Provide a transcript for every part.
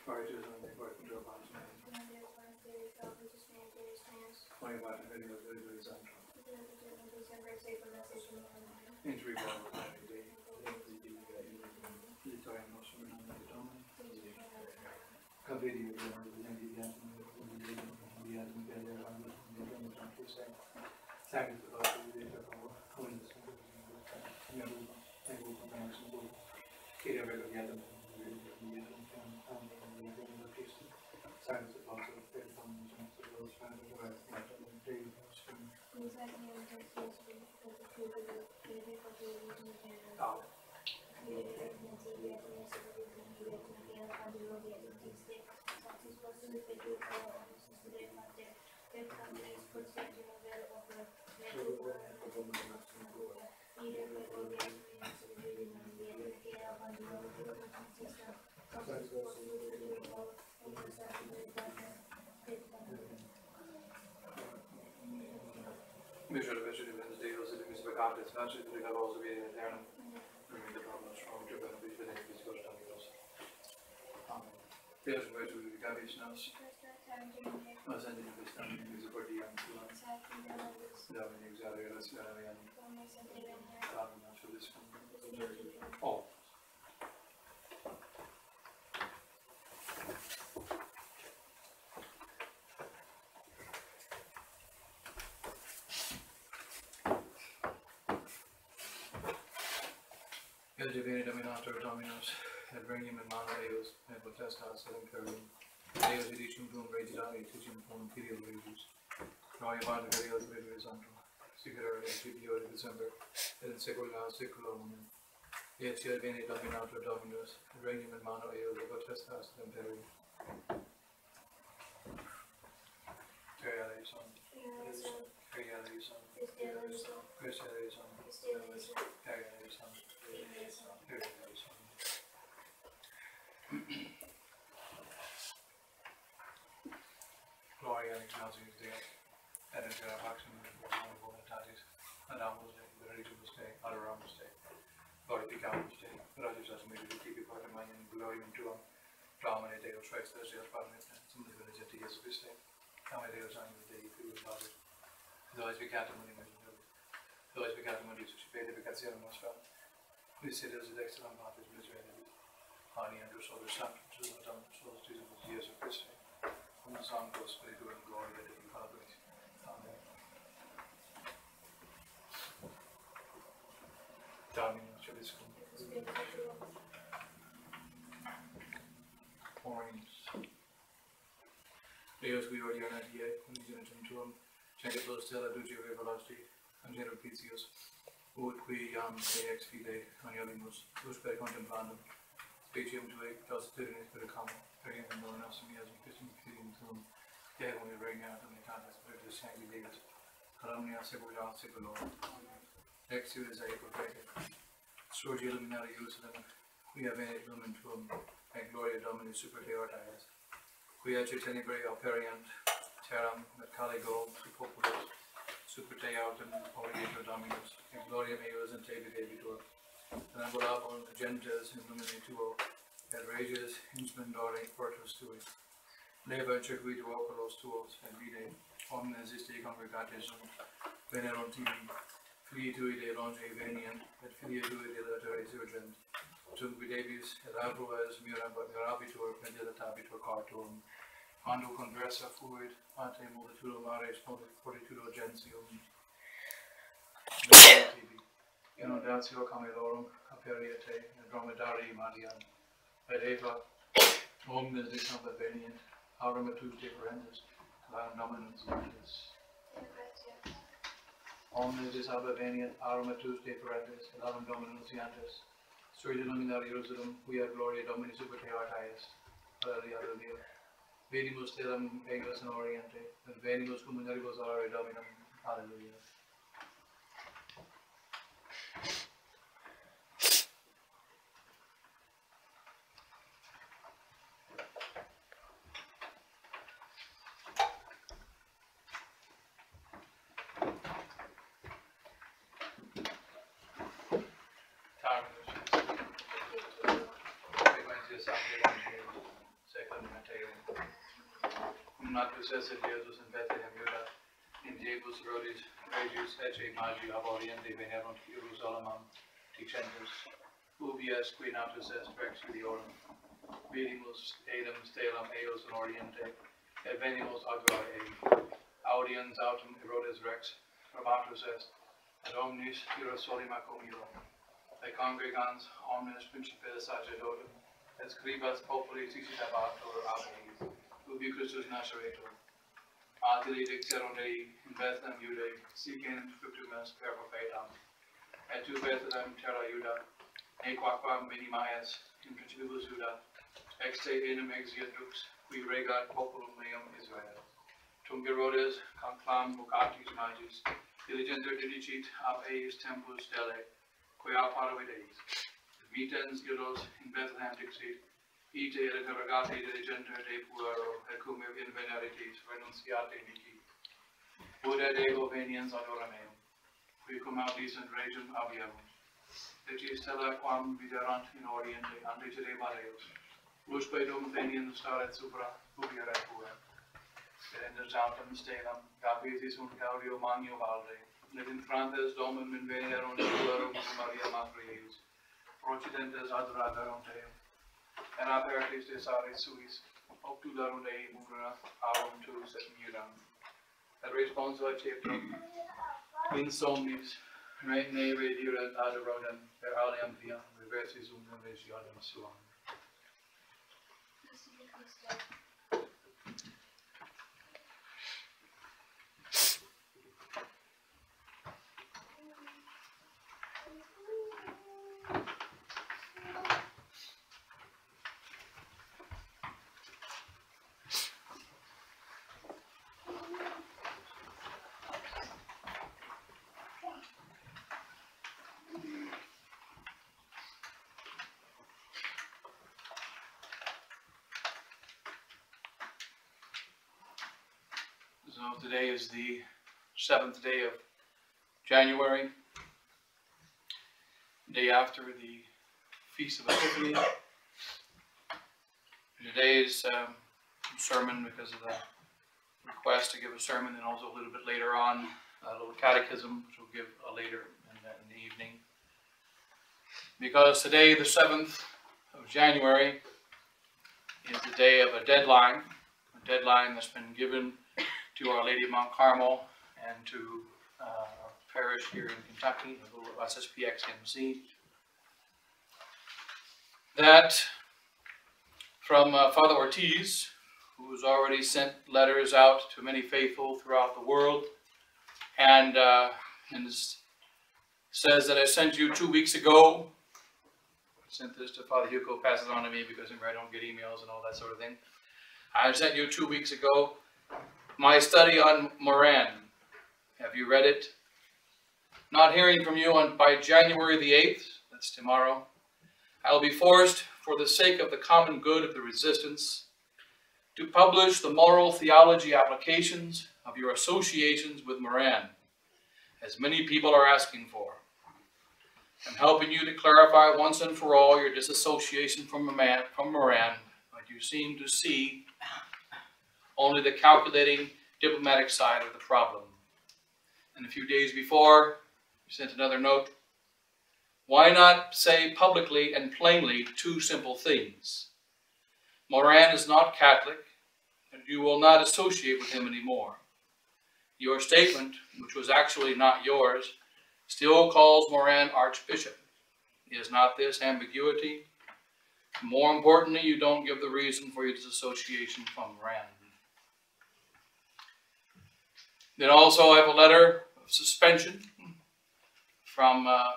Fighters and they work into a bunch of 25 videos, very central. Injury ball with 90 days. You try and motion on the domain. A video on the NDBS and the second to go to the data for when the Visually Wednesday was a bit of a contest match, it will also be there and bring the problems from to benefit the next discussion on yours. There's where to the garbage now. I send it to the standing music for the young people. Yeah, when you exaggerate, let's go and not for this one. Oh. Elevated dominator dominus, and bring him in monoleos, and with testas and curving. Leos edition from rated out, teaching from imperial rages. Roy about the videos with horizontal. Secretary and TBO in December, and secular woman. Yet she had been a dominator dominus, and bring him in monoleos, and with testas and curving. Gloria and Ignacio is there, and if there are vaccines for vulnerable entities, and I was ready to mistake, or around mistake, or if you can't mistake, but I just have to make it to keep it part of my and Gloria into a dominate or strikes the sales partner, and some of the village is a mistake. How many days on the day you feel about it? Otherwise, we can't do money. Otherwise, we can't do money, so she paid it because the other most fun. We say there's an excellent part of this military. Honey, and there's other stuff, so the time, so it's years of history. When the song goes, they do it in glory, they didn't collaborate. Darling, should this come? Orange. Leos, we already are 98, when he's in a to him. Check it those still, I do your velocity, and general PCOs. Would we AX fide, coniolimus, who's by contemplatum. Spatium to a plus 30 is very common. 30 and more enough to me as a Christian feeling to them. They have only bring out and they can't expect this sandy days. Columnia secular secular. Next year is a hypocritic. Storge illuminati use them. We have any lumen to them. And Gloria Domini super theorized. We have Chitanibury operiant. Terram, Metcaligo, Supopulus, Super Teout and Origator Dominus. And Gloria Meus and Tabi Debitor. And I will have on the Gentes in Lumine Tuo, and Rages, Hinsman Dore, Portus Tui. Leva Circuit Oculos Tuos, and Vide, Omnes Iste Congregatism, Venerum TV, Fili Tui de Longe Venian, et Filia Tui de Latere Surgent, Tunc Videbius, et Avruas, Mirabitur, Pendilatabitur Cartum, Ando Conversa Fuit, Ante Multitudo Mares, Fortitudo Gentium, TV. Inundatio Camelorum, Aperiate, and Dromedari Malian, et Eva, Omnes de Campaveniant, Aromatus differentes, Lam Nominus Iantis. Omnes de Campaveniant, Aromatus differentes, Lam Nominus Iantis. Sui Luminari Jerusalem, we are Gloria Domini Super Theotias, Alleluia, Alleluia. Venimus Telum Angelus in Oriente, and Venimus Comunaribus Are Dominum, Alleluia. Second natus est Jesus in Bethlehem Iuda, in Diebus Rodis, Regius ecce magi ab oriente venerunt Jerusalemam, dicendus, ubi est qui natus est rex Judiorum, vidimus edem stelum eos in oriente, et venimus agra audiens autem Herodes rex, probatus est, ad omnis Hierosolima comilo, et congregans omnes principes sacerdotum, et scribas populi dicitabatur ab eis, ubi Christus Nazaretur. Atili dixerunt Dei in Bethlehem Iudae, sicen scriptum est per prophetam. Et tu Bethlehem terra Iuda, aequaquam venimaes in principibus Iuda, ex te enim exiat lux, qui regat populum meum Israel. Tum Herodes conclam vocatis magis, diligenter didicit ab eis tempus dele, quia paravit eis. Mitens Iudos in Bethlehem dixit, ite et interrogate diligenter de puero, et cum inveneritis renunciate mihi. Ud et ego veniens adora meum, qui cum audisent regem abiamus. Ecce stella quam viderunt in oriente antecede Maleus, usque dum veniens staret supra, ubi erat puer. Et enter autem stelum, capitis sunt gaudio magno valde, et in frantes domum invenerunt puerum Maria Mater Ieus, procedentes adoraverunt Eum. Et apertis de sare suis, obtularunt Ei mugera aurum tuus et mudam. Et responso ceptum, in somnis, ne rediret adorodem, per aliam viam, reversis unum regionem suam. So today is the 7th day of January, day after the Feast of Epiphany. Today's sermon, because of the request to give a sermon, and also a little bit later on, a little catechism, which we'll give later in the evening. Because today, the 7th of January, is the day of a deadline that's been given to Our Lady of Mount Carmel and to our parish here in Kentucky, the little SSPXMC, that from Father Ortiz, who has already sent letters out to many faithful throughout the world, and says that I sent you 2 weeks ago. I sent this to Father Hugo, pass it on to me because I don't get emails and all that sort of thing. I sent you 2 weeks ago my study on Moran. Have you read it? Not hearing from you by January the 8th, that's tomorrow, I will be forced, for the sake of the common good of the resistance, to publish the moral theology applications of your associations with Moran, as many people are asking for. I'm helping you to clarify once and for all your disassociation from Moran, but you seem to see only the calculating diplomatic side of the problem. And a few days before, you sent another note. Why not say publicly and plainly 2 simple things? Moran is not Catholic, and you will not associate with him anymore. Your statement, which was actually not yours, still calls Moran Archbishop. Is not this ambiguity? More importantly, you don't give the reason for your disassociation from Moran. Then also I have a letter of suspension from a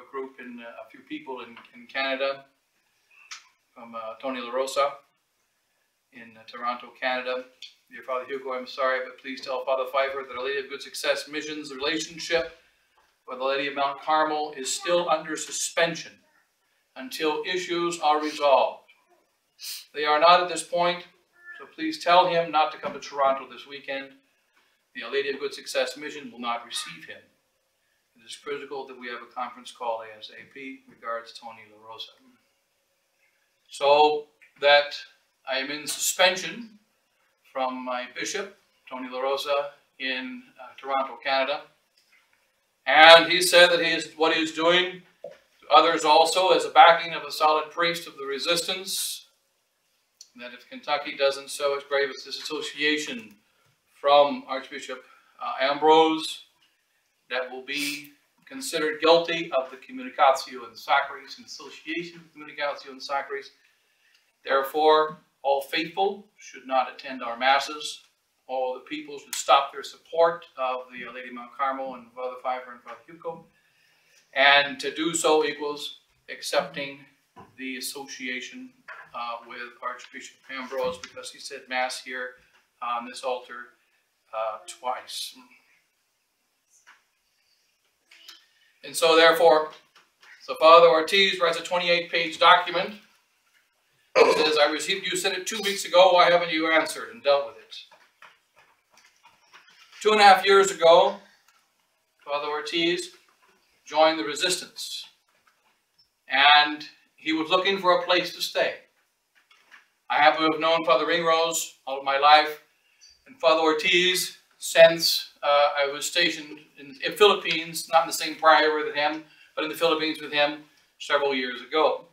group, a few people in Canada, from Tony La Rosa in Toronto, Canada. Dear Father Hugo, I'm sorry, but please tell Father Pfeiffer that Our Lady of Good Success Mission's relationship with the Lady of Mount Carmel is still under suspension until issues are resolved. They are not at this point, so please tell him not to come to Toronto this weekend. The Our Lady of Good Success Mission will not receive him. It is critical that we have a conference call ASAP. Regards, Tony La Rosa. So that I am in suspension from my bishop, Tony La Rosa, in Toronto, Canada. And he said that what he is doing to others also as a backing of a solid priest of the resistance, that if Kentucky doesn't show its grave disassociation from Archbishop Ambrose, that will be considered guilty of the communicatio in sacris, and association with communicatio in sacris. Therefore, all faithful should not attend our masses. All the people should stop their support of the Lady of Mount Carmel and Father Fiver and Father Hugo. And to do so equals accepting the association with Archbishop Ambrose, because he said Mass here on this altar twice. And so therefore, Father Ortiz writes a 28-page document. It says, I received, you sent it 2 weeks ago, why haven't you answered and dealt with it? 2.5 years ago, Father Ortiz joined the resistance, and he was looking for a place to stay. I happen to have known Father Ringrose all of my life, and Father Ortiz, since I was stationed in the Philippines, not in the same priory with him, but in the Philippines with him several years ago.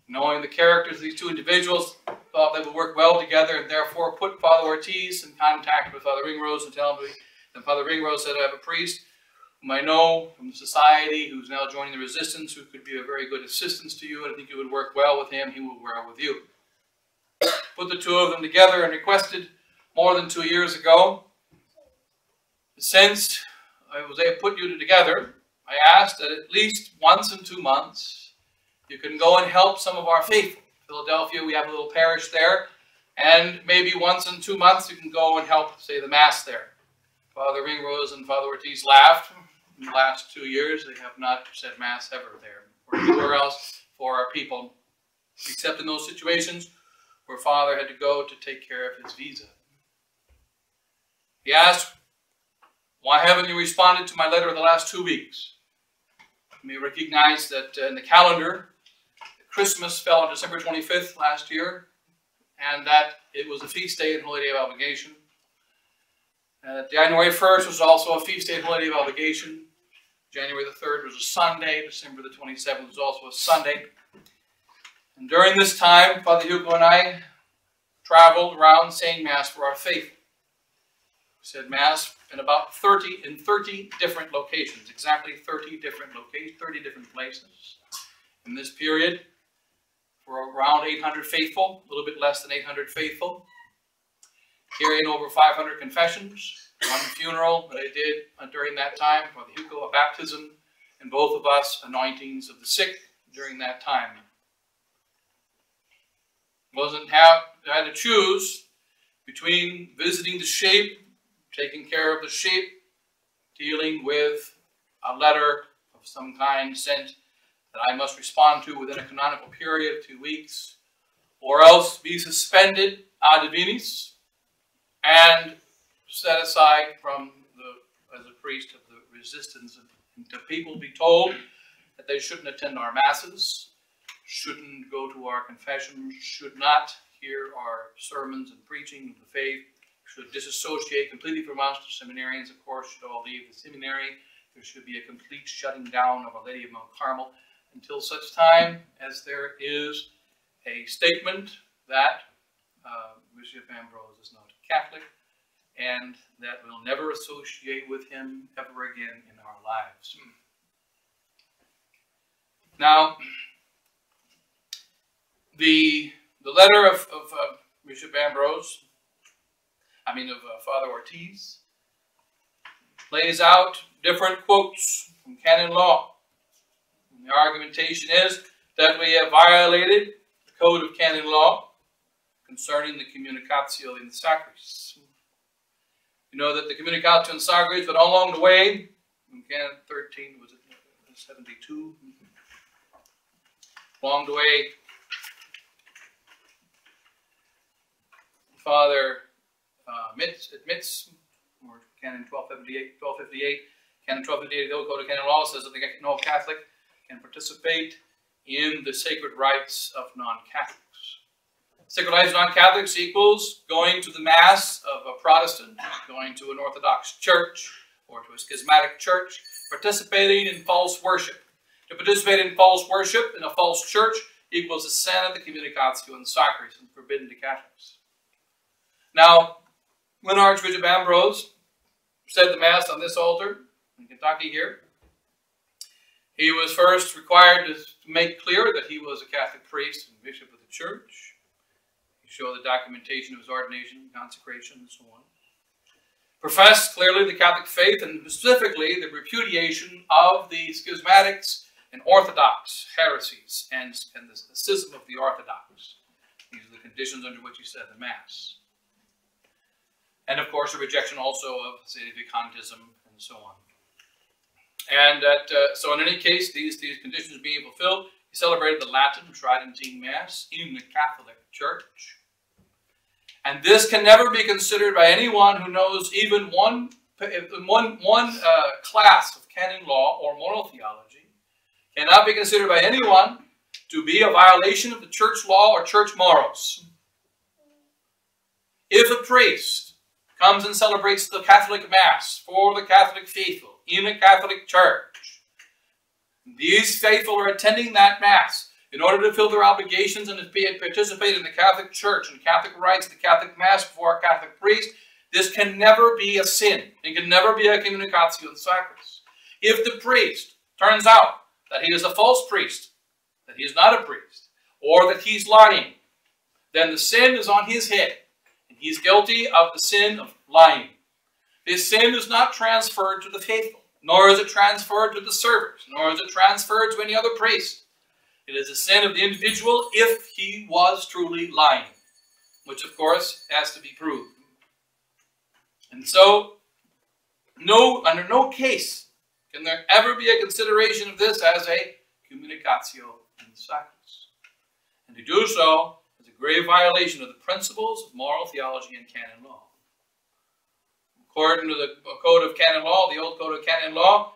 Knowing the characters of these two individuals, thought they would work well together, and therefore put Father Ortiz in contact with Father Ringrose and tell him, and Father Ringrose said, I have a priest whom I know from the society who's now joining the resistance, who could be a very good assistance to you, and I think you would work well with him, he will work well with you. Put the two of them together and requested more than 2 years ago, since I was able to put you together, I asked that at least once in 2 months, you can go and help some of our faithful. Philadelphia, we have a little parish there, and maybe once in 2 months you can go and help, say, the Mass there. Father Ringrose and Father Ortiz laughed. In the last 2 years, they have not said Mass ever there, or anywhere else for our people, except in those situations where Father had to go to take care of his visa. He asked, why haven't you responded to my letter in the last 2 weeks? You may recognize that in the calendar, Christmas fell on December 25th last year, and that it was a feast day and holy day of obligation. January 1st was also a feast day and holy day of obligation. January the 3rd was a Sunday. December the 27th was also a Sunday. And during this time, Father Hugo and I traveled around saying Mass for our faithful. We said Mass in about 30 different locations, exactly 30 different locations, 30 different places. In this period, for around 800 faithful, a little bit less than 800 faithful, carrying over 500 confessions, one funeral that I did during that time, Father Hugo, a baptism, and both of us anointings of the sick during that time. I had to choose between visiting the sheep, taking care of the sheep, dealing with a letter of some kind sent that I must respond to within a canonical period of 2 weeks, or else be suspended ad divinis and set aside as a priest of the resistance, and to people be told that they shouldn't attend our masses, shouldn't go to our confessions, should not hear our sermons and preaching of the faith, should disassociate completely from us. The seminarians, of course, should all leave the seminary. There should be a complete shutting down of Our Lady of Mount Carmel until such time as there is a statement that Bishop Ambrose is not a Catholic, and that we'll never associate with him ever again in our lives. Now, the letter of Bishop Ambrose, of Father Ortiz, lays out different quotes from canon law. And the argumentation is that we have violated the code of canon law concerning the communicatio in sacris. You know that the communicatio in sacris, but all along the way, in canon 13, was it 72? Along the way, Father admits, or canon 1258, canon 1258 of the Old Code of Canon Law says that no Catholic can participate in the sacred rites of non-Catholics. Secularized non-Catholics equals going to the Mass of a Protestant, going to an Orthodox church, or to a schismatic church, participating in false worship. To participate in false worship in a false church equals a sin of the communicatio in sacris and forbidden to Catholics. Now, when Archbishop Ambrose said the Mass on this altar in Kentucky here, he was first required to make clear that he was a Catholic priest and bishop of the church. He showed the documentation of his ordination, consecration, and so on. Professed clearly the Catholic faith, and specifically the repudiation of the schismatics and orthodox heresies and the schism of the orthodox. These are the conditions under which he said the Mass. And of course, a rejection also of sedevacantism and so on. And so in any case, these conditions being fulfilled, he celebrated the Latin Tridentine Mass in the Catholic Church. And this can never be considered by anyone who knows even one class of canon law or moral theology, cannot be considered by anyone to be a violation of the church law or church morals. If a priest comes and celebrates the Catholic Mass for the Catholic faithful in a Catholic church, these faithful are attending that Mass in order to fulfill their obligations and to participate in the Catholic Church and Catholic rites, the Catholic Mass before a Catholic priest. This can never be a sin. It can never be a communicatio in sacris. If the priest turns out that he is a false priest, that he is not a priest, or that he's lying, then the sin is on his head, and he's guilty of the sin of lying. This sin is not transferred to the faithful, nor is it transferred to the servers, nor is it transferred to any other priest. It is a sin of the individual if he was truly lying, which of course has to be proved. And so, under no case can there ever be a consideration of this as a communicatio in sacris. And to do so is a grave violation of the principles of moral theology and canon law. According to the Code of Canon Law, the Old Code of Canon Law,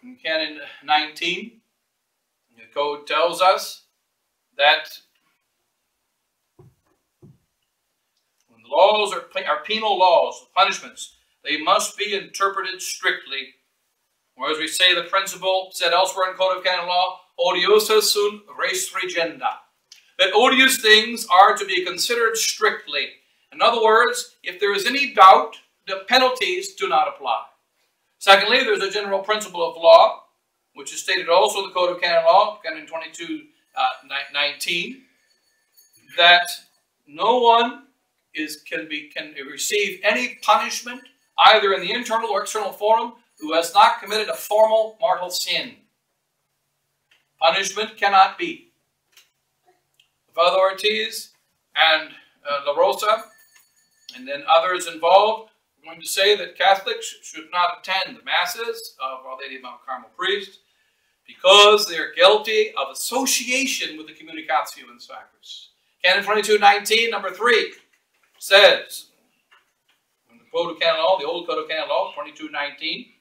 in Canon 19, the Code tells us that when the laws are penal laws, punishments, they must be interpreted strictly. Or as we say, the principle said elsewhere in Code of Canon Law, odiosa sunt res regenda. That odious things are to be considered strictly. In other words, if there is any doubt, the penalties do not apply. Secondly, there's a general principle of law, which is stated also in the Code of Canon Law, Canon 22:19, that no one can receive any punishment, either in the internal or external forum, who has not committed a formal mortal sin. Punishment cannot be. Father Ortiz and La Rosa, and then others involved, are going to say that Catholics should not attend the Masses of Our Lady of Mount Carmel priest because they are guilty of association with the communicatio in sacris. Canon 22:19, number 3, says, in the Code of Canon Law, the Old Code of Canon Law, 22:19,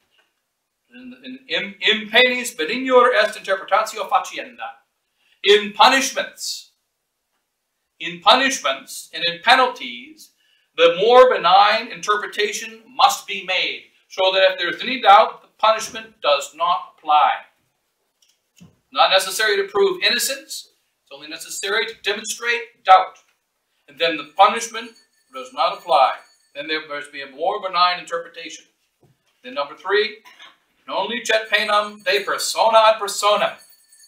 in penis benignor est interpretatio facienda. In punishments and in penalties, the more benign interpretation must be made, so that if there's any doubt, the punishment does not apply. Not necessary to prove innocence, it's only necessary to demonstrate doubt. And then the punishment does not apply. Then there must be a more benign interpretation. Then number 3, non licet penam de persona ad personam,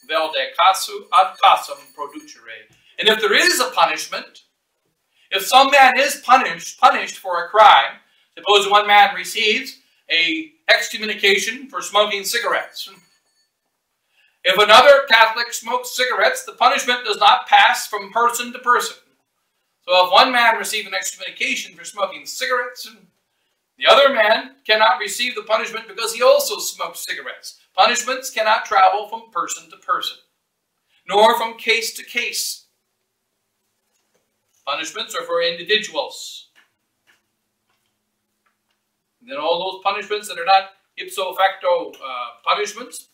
vel de casu ad casum producere. And if there is a punishment, if some man is punished for a crime, suppose one man receives a excommunication for smoking cigarettes. If another Catholic smokes cigarettes, the punishment does not pass from person to person. So if one man receives an excommunication for smoking cigarettes, the other man cannot receive the punishment because he also smokes cigarettes. Punishments cannot travel from person to person, nor from case to case. Punishments are for individuals. And then all those punishments that are not ipso facto punishments,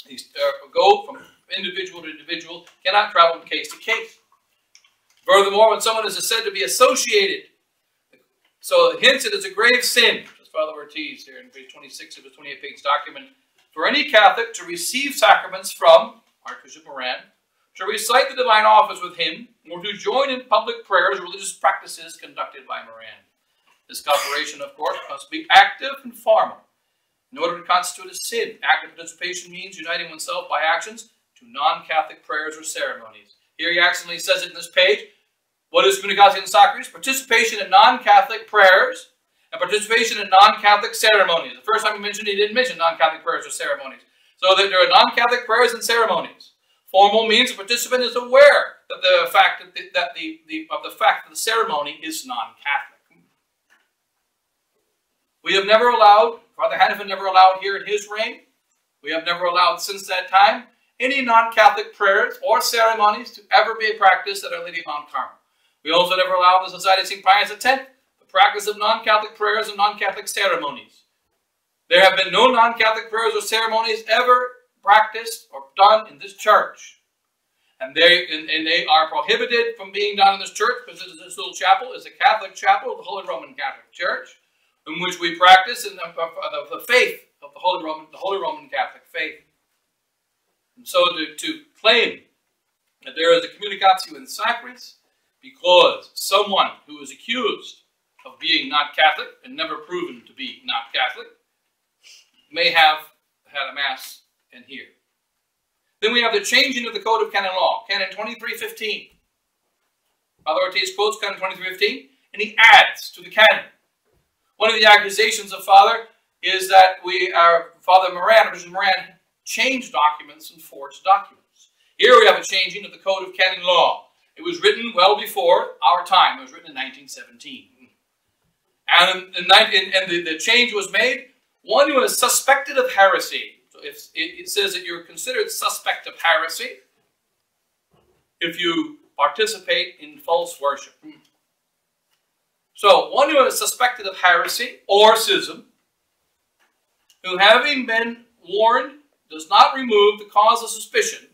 these go from individual to individual, cannot travel from case to case. Furthermore, when someone is said to be associated, so hence it is a grave sin, as Father Ortiz here in page 26 of the 28-page document, for any Catholic to receive sacraments from Archbishop Moran, to recite the divine office with him, or to join in public prayers or religious practices conducted by Moran. This cooperation, of course, must be active and formal. In order to constitute a sin, active participation means uniting oneself by actions to non-Catholic prayers or ceremonies. Here he accidentally says it in this page. What is communicatio in sacris? Participation in non-Catholic prayers and participation in non-Catholic ceremonies. The first time he mentioned it, he didn't mention non-Catholic prayers or ceremonies. So that there are non-Catholic prayers and ceremonies. Formal means the participant is aware that the fact that the ceremony is non-Catholic. We have never allowed, Father Hannafin never allowed here in his reign, we have never allowed since that time, any non-Catholic prayers or ceremonies to ever be practiced at Our Lady of Mount Carmel. We also never allowed in the Society of St. Pius X the practice of non-Catholic prayers and non-Catholic ceremonies. There have been no non-Catholic prayers or ceremonies ever practiced or done in this church. And they are prohibited from being done in this church because this little chapel is a Catholic chapel of the Holy Roman Catholic Church, in which we practice in the faith of the Holy Roman Catholic faith. And so to claim that there is a communicatio in sacris because someone who is accused of being not Catholic and never proven to be not Catholic may have had a Mass in here. Then we have the changing of the Code of Canon Law, Canon 2315. Father Ortiz quotes Canon 2315, and he adds to the canon. One of the accusations of Father is that Father Moran, Bishop Moran, changed documents and forged documents. Here we have a changing of the Code of Canon Law. It was written well before our time. It was written in 1917. And the change was made. One who is suspected of heresy. So it says that you're considered suspect of heresy if you participate in false worship. So, one who is suspected of heresy or schism, who having been warned does not remove the cause of suspicion,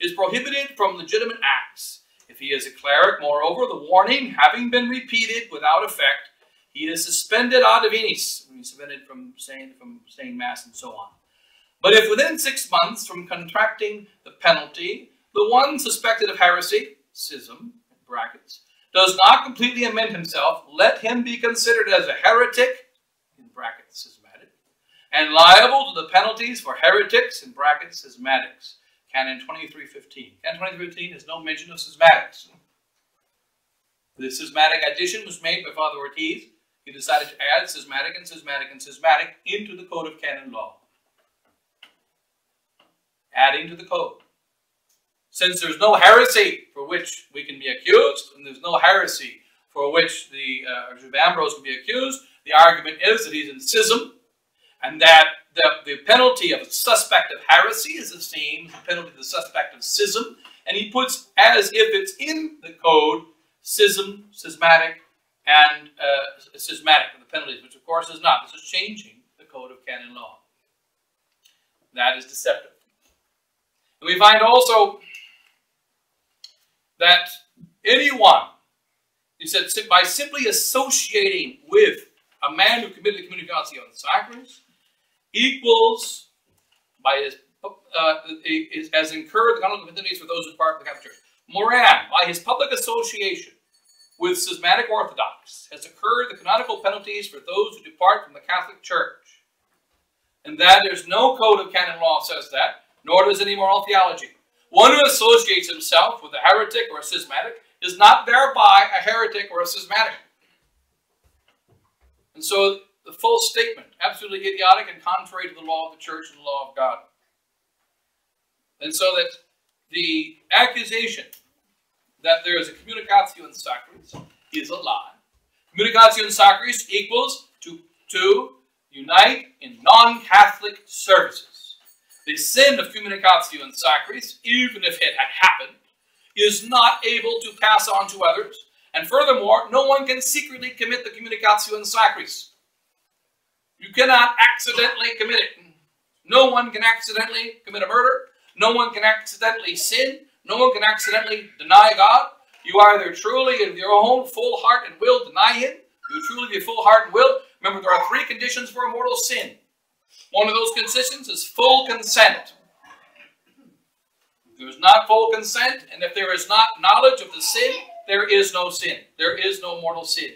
is prohibited from legitimate acts. If he is a cleric, moreover, the warning having been repeated without effect, he is suspended ad divinis, suspended from saying Mass and so on. But if within 6 months from contracting the penalty, the one suspected of heresy, schism, in brackets, does not completely amend himself, let him be considered as a heretic, in brackets, schismatic, and liable to the penalties for heretics, in brackets, schismatics. Canon 2315. Canon 2315 has no mention of schismatics. The schismatic addition was made by Father Ortiz. He decided to add schismatic and schismatic and schismatic into the Code of Canon Law. Adding to the code. Since there's no heresy for which we can be accused, and there's no heresy for which the Bishop Ambrose can be accused, the argument is that he's in schism, and that the penalty of a suspect of heresy is the same as the penalty of the suspect of schism, and he puts, as if it's in the code, schism, schismatic, and schismatic, the penalties, which of course is not. This is changing the Code of Canon Law. That is deceptive. And we find also that anyone, he said, by simply associating with a man who committed the communicatio in sacris, equals, by his, has incurred the canonical penalties for those who depart from the Catholic Church. Moran, by his public association with schismatic Orthodox, has incurred the canonical penalties for those who depart from the Catholic Church. And that there's no Code of Canon Law says that, nor does any moral theology. One who associates himself with a heretic or a schismatic is not thereby a heretic or a schismatic. And so the false statement, absolutely idiotic and contrary to the law of the Church and the law of God. And so that the accusation that there is a communicatio in sacris is a lie. Communicatio in sacris equals to unite in non-Catholic services. The sin of communicatio in sacris, even if it had happened, is not able to pass on to others. And furthermore, no one can secretly commit the communicatio in sacris. You cannot accidentally commit it. No one can accidentally commit a murder. No one can accidentally sin. No one can accidentally deny God. You either truly, in your own full heart and will, deny him. You truly, with your full heart and will. Remember, there are 3 conditions for a mortal sin. One of those conditions is full consent. If there is not full consent, and if there is not knowledge of the sin, there is no sin. There is no mortal sin.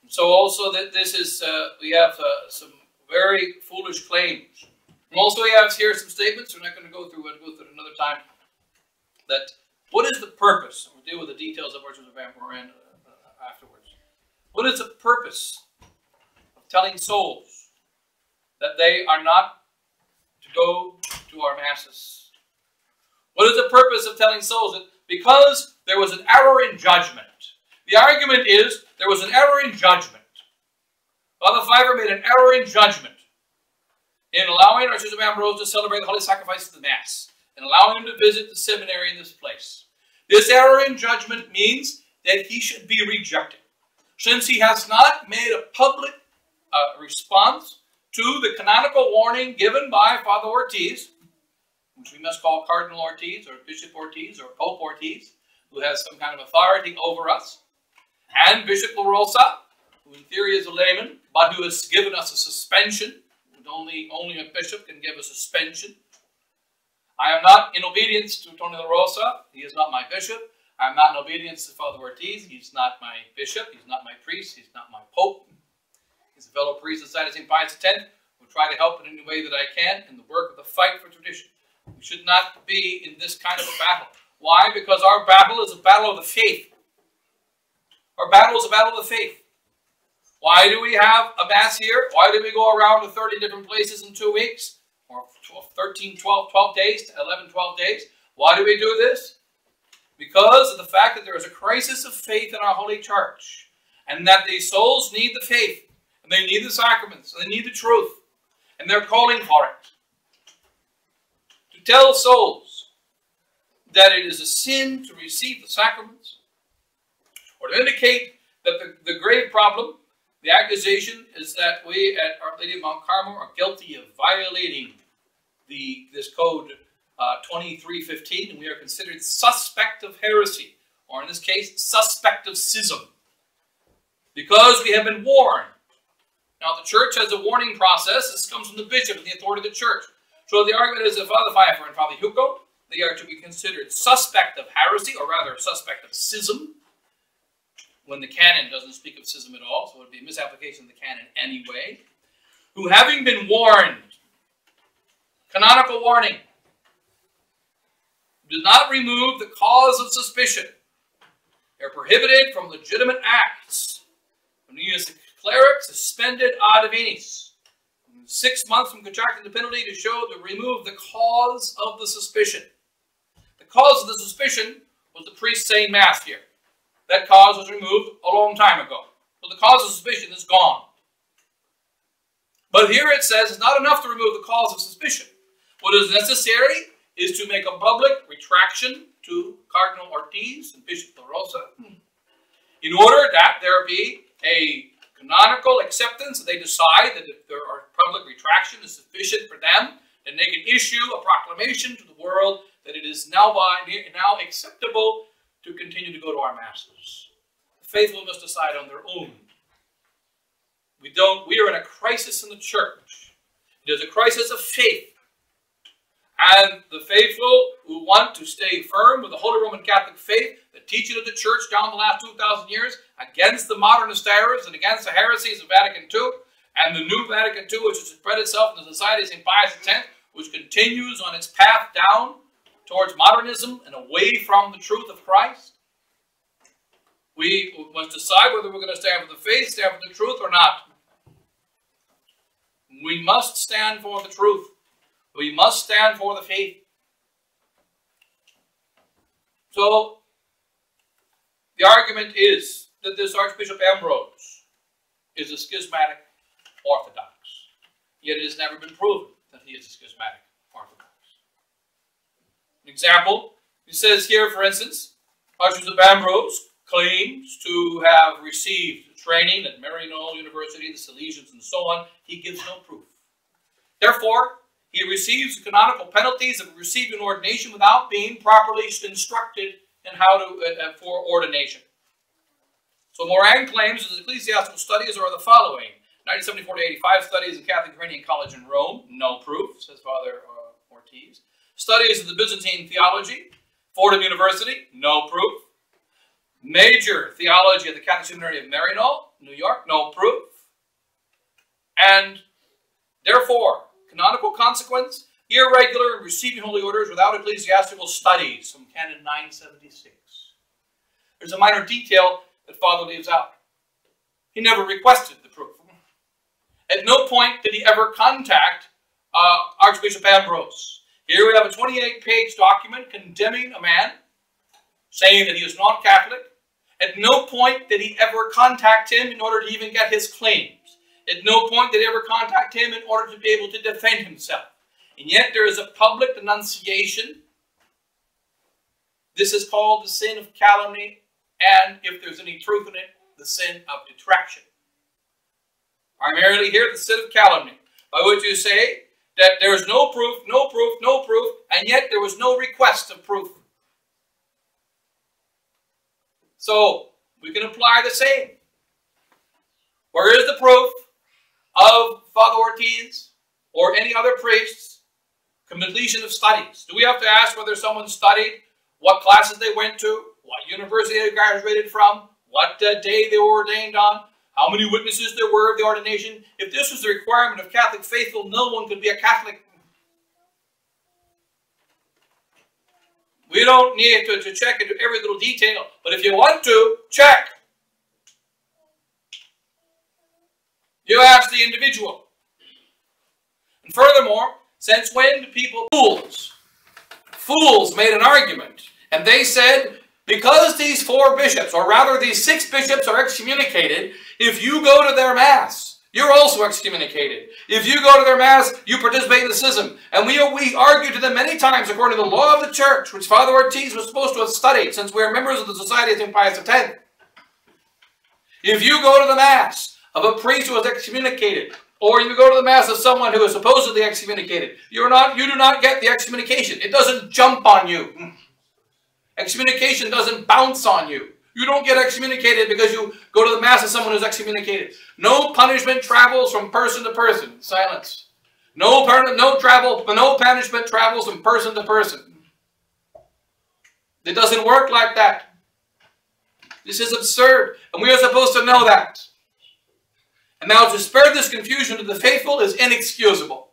So also that this is, we have some very foolish claims. And also we have here some statements, we're not going to go through, we'll go through it another time, that what is the purpose? We'll deal with the details of Orchards of Ambrose afterwards. What is the purpose of telling souls that they are not to go to our masses? What is the purpose of telling souls that because there was an error in judgment? The argument is there was an error in judgment. Father Pfeiffer made an error in judgment in allowing Archbishop Ambrose to celebrate the Holy Sacrifice of the Mass and allowing him to visit the seminary in this place. This error in judgment means that he should be rejected, since he has not made a public response to the canonical warning given by Father Ortiz, which we must call Cardinal Ortiz or Bishop Ortiz or Pope Ortiz, who has some kind of authority over us, and Bishop La Rosa, who in theory is a layman, but who has given us a suspension. Only a bishop can give a suspension. I am not in obedience to Tony La Rosa. He is not my bishop. I am not in obedience to Father Ortiz. He's not my bishop. He's not my priest. He's not my pope. He's a fellow priest inside of St. Pius X. We'll try to help in any way that I can in the work of the fight for tradition. We should not be in this kind of a battle. Why? Because our battle is a battle of the faith. Our battle is a battle of the faith. Why do we have a Mass here? Why do we go around to 30 different places in 2 weeks? Or 12 days, 11, 12 days. Why do we do this? Because of the fact that there is a crisis of faith in our Holy Church. And that these souls need the faith. And they need the sacraments. And they need the truth. And they're calling for it. To tell souls that it is a sin to receive the sacraments, or to indicate that the grave problem, the accusation is that we at Our Lady of Mount Carmel are guilty of violating this code 2315, and we are considered suspect of heresy, or in this case, suspect of schism, because we have been warned. Now, the Church has a warning process. This comes from the bishop and the authority of the Church. So the argument is that Father Pfeiffer and Father Hugo, they are to be considered suspect of heresy, or rather suspect of schism, when the canon doesn't speak of schism at all, so it would be a misapplication of the canon anyway, who having been warned, canonical warning, do not remove the cause of suspicion. They are prohibited from legitimate acts. When you use the cleric, suspended ad divinis. 6 months from contracting the penalty to show to remove the cause of the suspicion. The cause of the suspicion was the priest saying Mass here. That cause was removed a long time ago. So the cause of suspicion is gone. But here it says it's not enough to remove the cause of suspicion. What is necessary is to make a public retraction to Cardinal Ortiz and Bishop La Rosa in order that there be a canonical acceptance, that they decide that if there are public retraction is sufficient for them, then they can issue a proclamation to the world that it is now acceptable to continue to go to our Masses. The faithful must decide on their own. We are in a crisis in the Church. It is a crisis of faith. And the faithful who want to stay firm with the Holy Roman Catholic faith, the teaching of the Church down the last 2,000 years, against the modernist errors and against the heresies of Vatican II, and the new Vatican II, which has spread itself in the Society of St. Pius X, which continues on its path down towards modernism and away from the truth of Christ. We must decide whether we're going to stand for the faith, stand for the truth, or not. We must stand for the truth. We must stand for the faith. So, the argument is that this Archbishop Ambrose is a schismatic Orthodox. Yet it has never been proven that he is a schismatic Orthodox. An example, he says here, for instance, Archbishop Ambrose claims to have received training at Maryknoll University, the Salesians, and so on. He gives no proof. Therefore, he receives the canonical penalties of receiving ordination without being properly instructed in how to for ordination. So Moran claims his ecclesiastical studies are the following: 1974 to 85 studies at Catholic Ukrainian College in Rome, no proof, says Father Ortiz. Studies of the Byzantine theology, Fordham University, no proof. Major theology at the Catholic Seminary of Maryknoll, New York, no proof. And therefore, canonical consequence, irregular in receiving holy orders without ecclesiastical studies, from Canon 976. There's a minor detail that Father leaves out. He never requested the proof. At no point did he ever contact Archbishop Ambrose. Here we have a 28-page document condemning a man, saying that he is not Catholic. At no point did he ever contact him in order to even get his claims. At no point did he ever contact him in order to be able to defend himself. And yet there is a public denunciation. This is called the sin of calumny, and if there's any truth in it, the sin of detraction. Primarily here, the sin of calumny, by which you say that there is no proof, no proof, no proof, and yet there was no request of proof. So, we can apply the same. Where is the proof of Father Ortiz or any other priest's completion of studies? Do we have to ask whether someone studied, what classes they went to, what university they graduated from, what day they were ordained on, how many witnesses there were of the ordination? If this was the requirement of Catholic faithful, no one could be a Catholic. We don't need to check into every little detail, but if you want to, check. You ask the individual. And furthermore, since when do people, fools made an argument, and they said, because these 4 bishops, or rather these 6 bishops are excommunicated, if you go to their Mass, you're also excommunicated. If you go to their Mass, you participate in the schism. And we argued to them many times, according to the law of the Church, which Father Ortiz was supposed to have studied, since we are members of the Society of St. Pius X. If you go to the Mass of a priest who is excommunicated, or you go to the Mass of someone who is supposedly excommunicated, you do not get the excommunication. It doesn't jump on you. Excommunication doesn't bounce on you. You don't get excommunicated because you go to the Mass of someone who's excommunicated. No punishment travels from person to person. Silence. No punishment travels from person to person. It doesn't work like that. This is absurd, and we are supposed to know that. And now to spare this confusion to the faithful is inexcusable.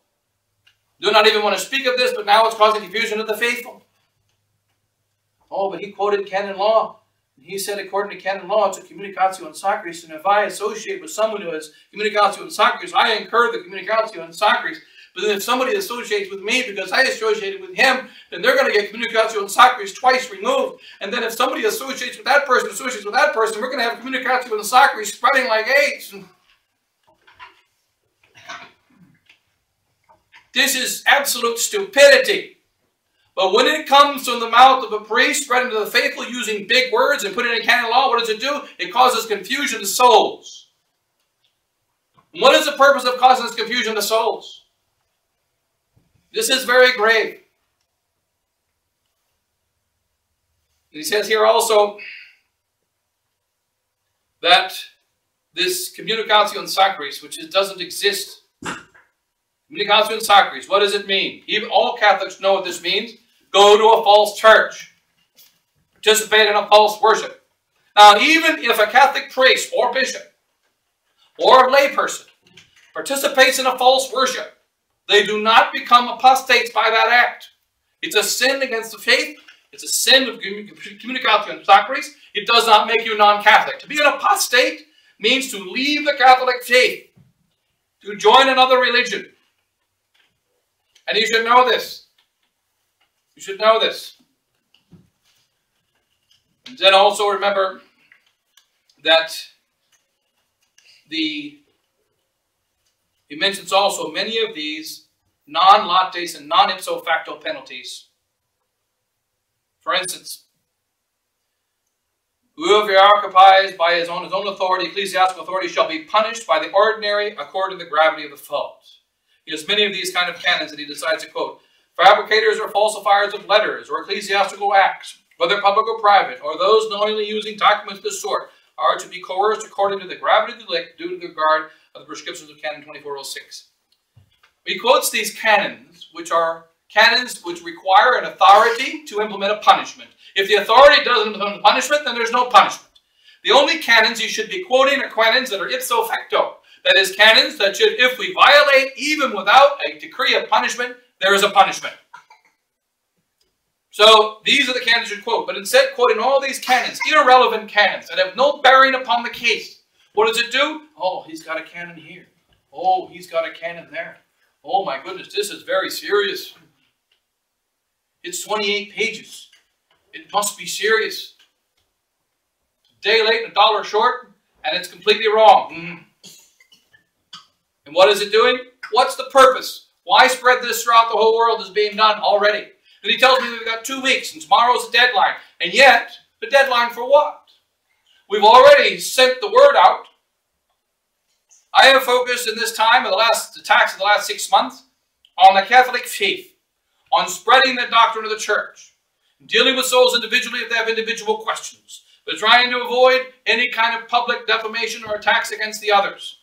Do not even want to speak of this, but now it's causing confusion to the faithful. Oh, but he quoted canon law. He said, according to canon law, it's a communicatio in sacris, and if I associate with someone who has communicatio in sacris, I incur the communicatio in sacris. But then if somebody associates with me because I associated with him, then they're going to get communicatio in sacris twice removed. And then if somebody associates with that person, we're going to have communicatio in sacris spreading like AIDS. This is absolute stupidity. But when it comes from the mouth of a priest spreading to the faithful using big words and putting it in canon law, what does it do? It causes confusion to souls. And what is the purpose of causing this confusion to souls? This is very grave. And he says here also that this communicatio in sacris, which doesn't exist. Communicatio in sacris, what does it mean? Even all Catholics know what this means. Go to a false church. Participate in a false worship. Now, even if a Catholic priest or bishop or a layperson participates in a false worship, they do not become apostates by that act. It's a sin against the faith. It's a sin of communicatio in sacris. It does not make you non-Catholic. To be an apostate means to leave the Catholic faith, to join another religion. And you should know this. You should know this. And then also remember that he mentions also many of these non-lattes and non-ipso facto penalties. For instance, whoever occupies by his own authority, ecclesiastical authority, shall be punished by the ordinary according to the gravity of the fault. He has many of these kind of canons that he decides to quote. Fabricators or falsifiers of letters or ecclesiastical acts whether public or private, or those knowingly using documents of this sort, are to be coerced according to the gravity of the delict due to the regard of the prescriptions of Canon 2406. He quotes these canons, which are canons which require an authority to implement a punishment. If the authority doesn't implement a punishment, then there's no punishment. The only canons you should be quoting are canons that are ipso facto. That is, canons that should, if we violate, even without a decree of punishment, there is a punishment. So these are the canons you quote, but instead quoting all these canons, irrelevant canons that have no bearing upon the case. What does it do? Oh, he's got a canon here. Oh, he's got a canon there. Oh my goodness, this is very serious. It's 28 pages. It must be serious. A day late and $1 short, and it's completely wrong. And what is it doing? What's the purpose? Why spread this throughout the whole world as being done already? And he tells me we've got 2 weeks and tomorrow's the deadline. And yet, the deadline for what? We've already sent the word out. I have focused in this time of the attacks of the last 6 months on the Catholic faith, on spreading the doctrine of the church, dealing with souls individually if they have individual questions, but trying to avoid any kind of public defamation or attacks against the others.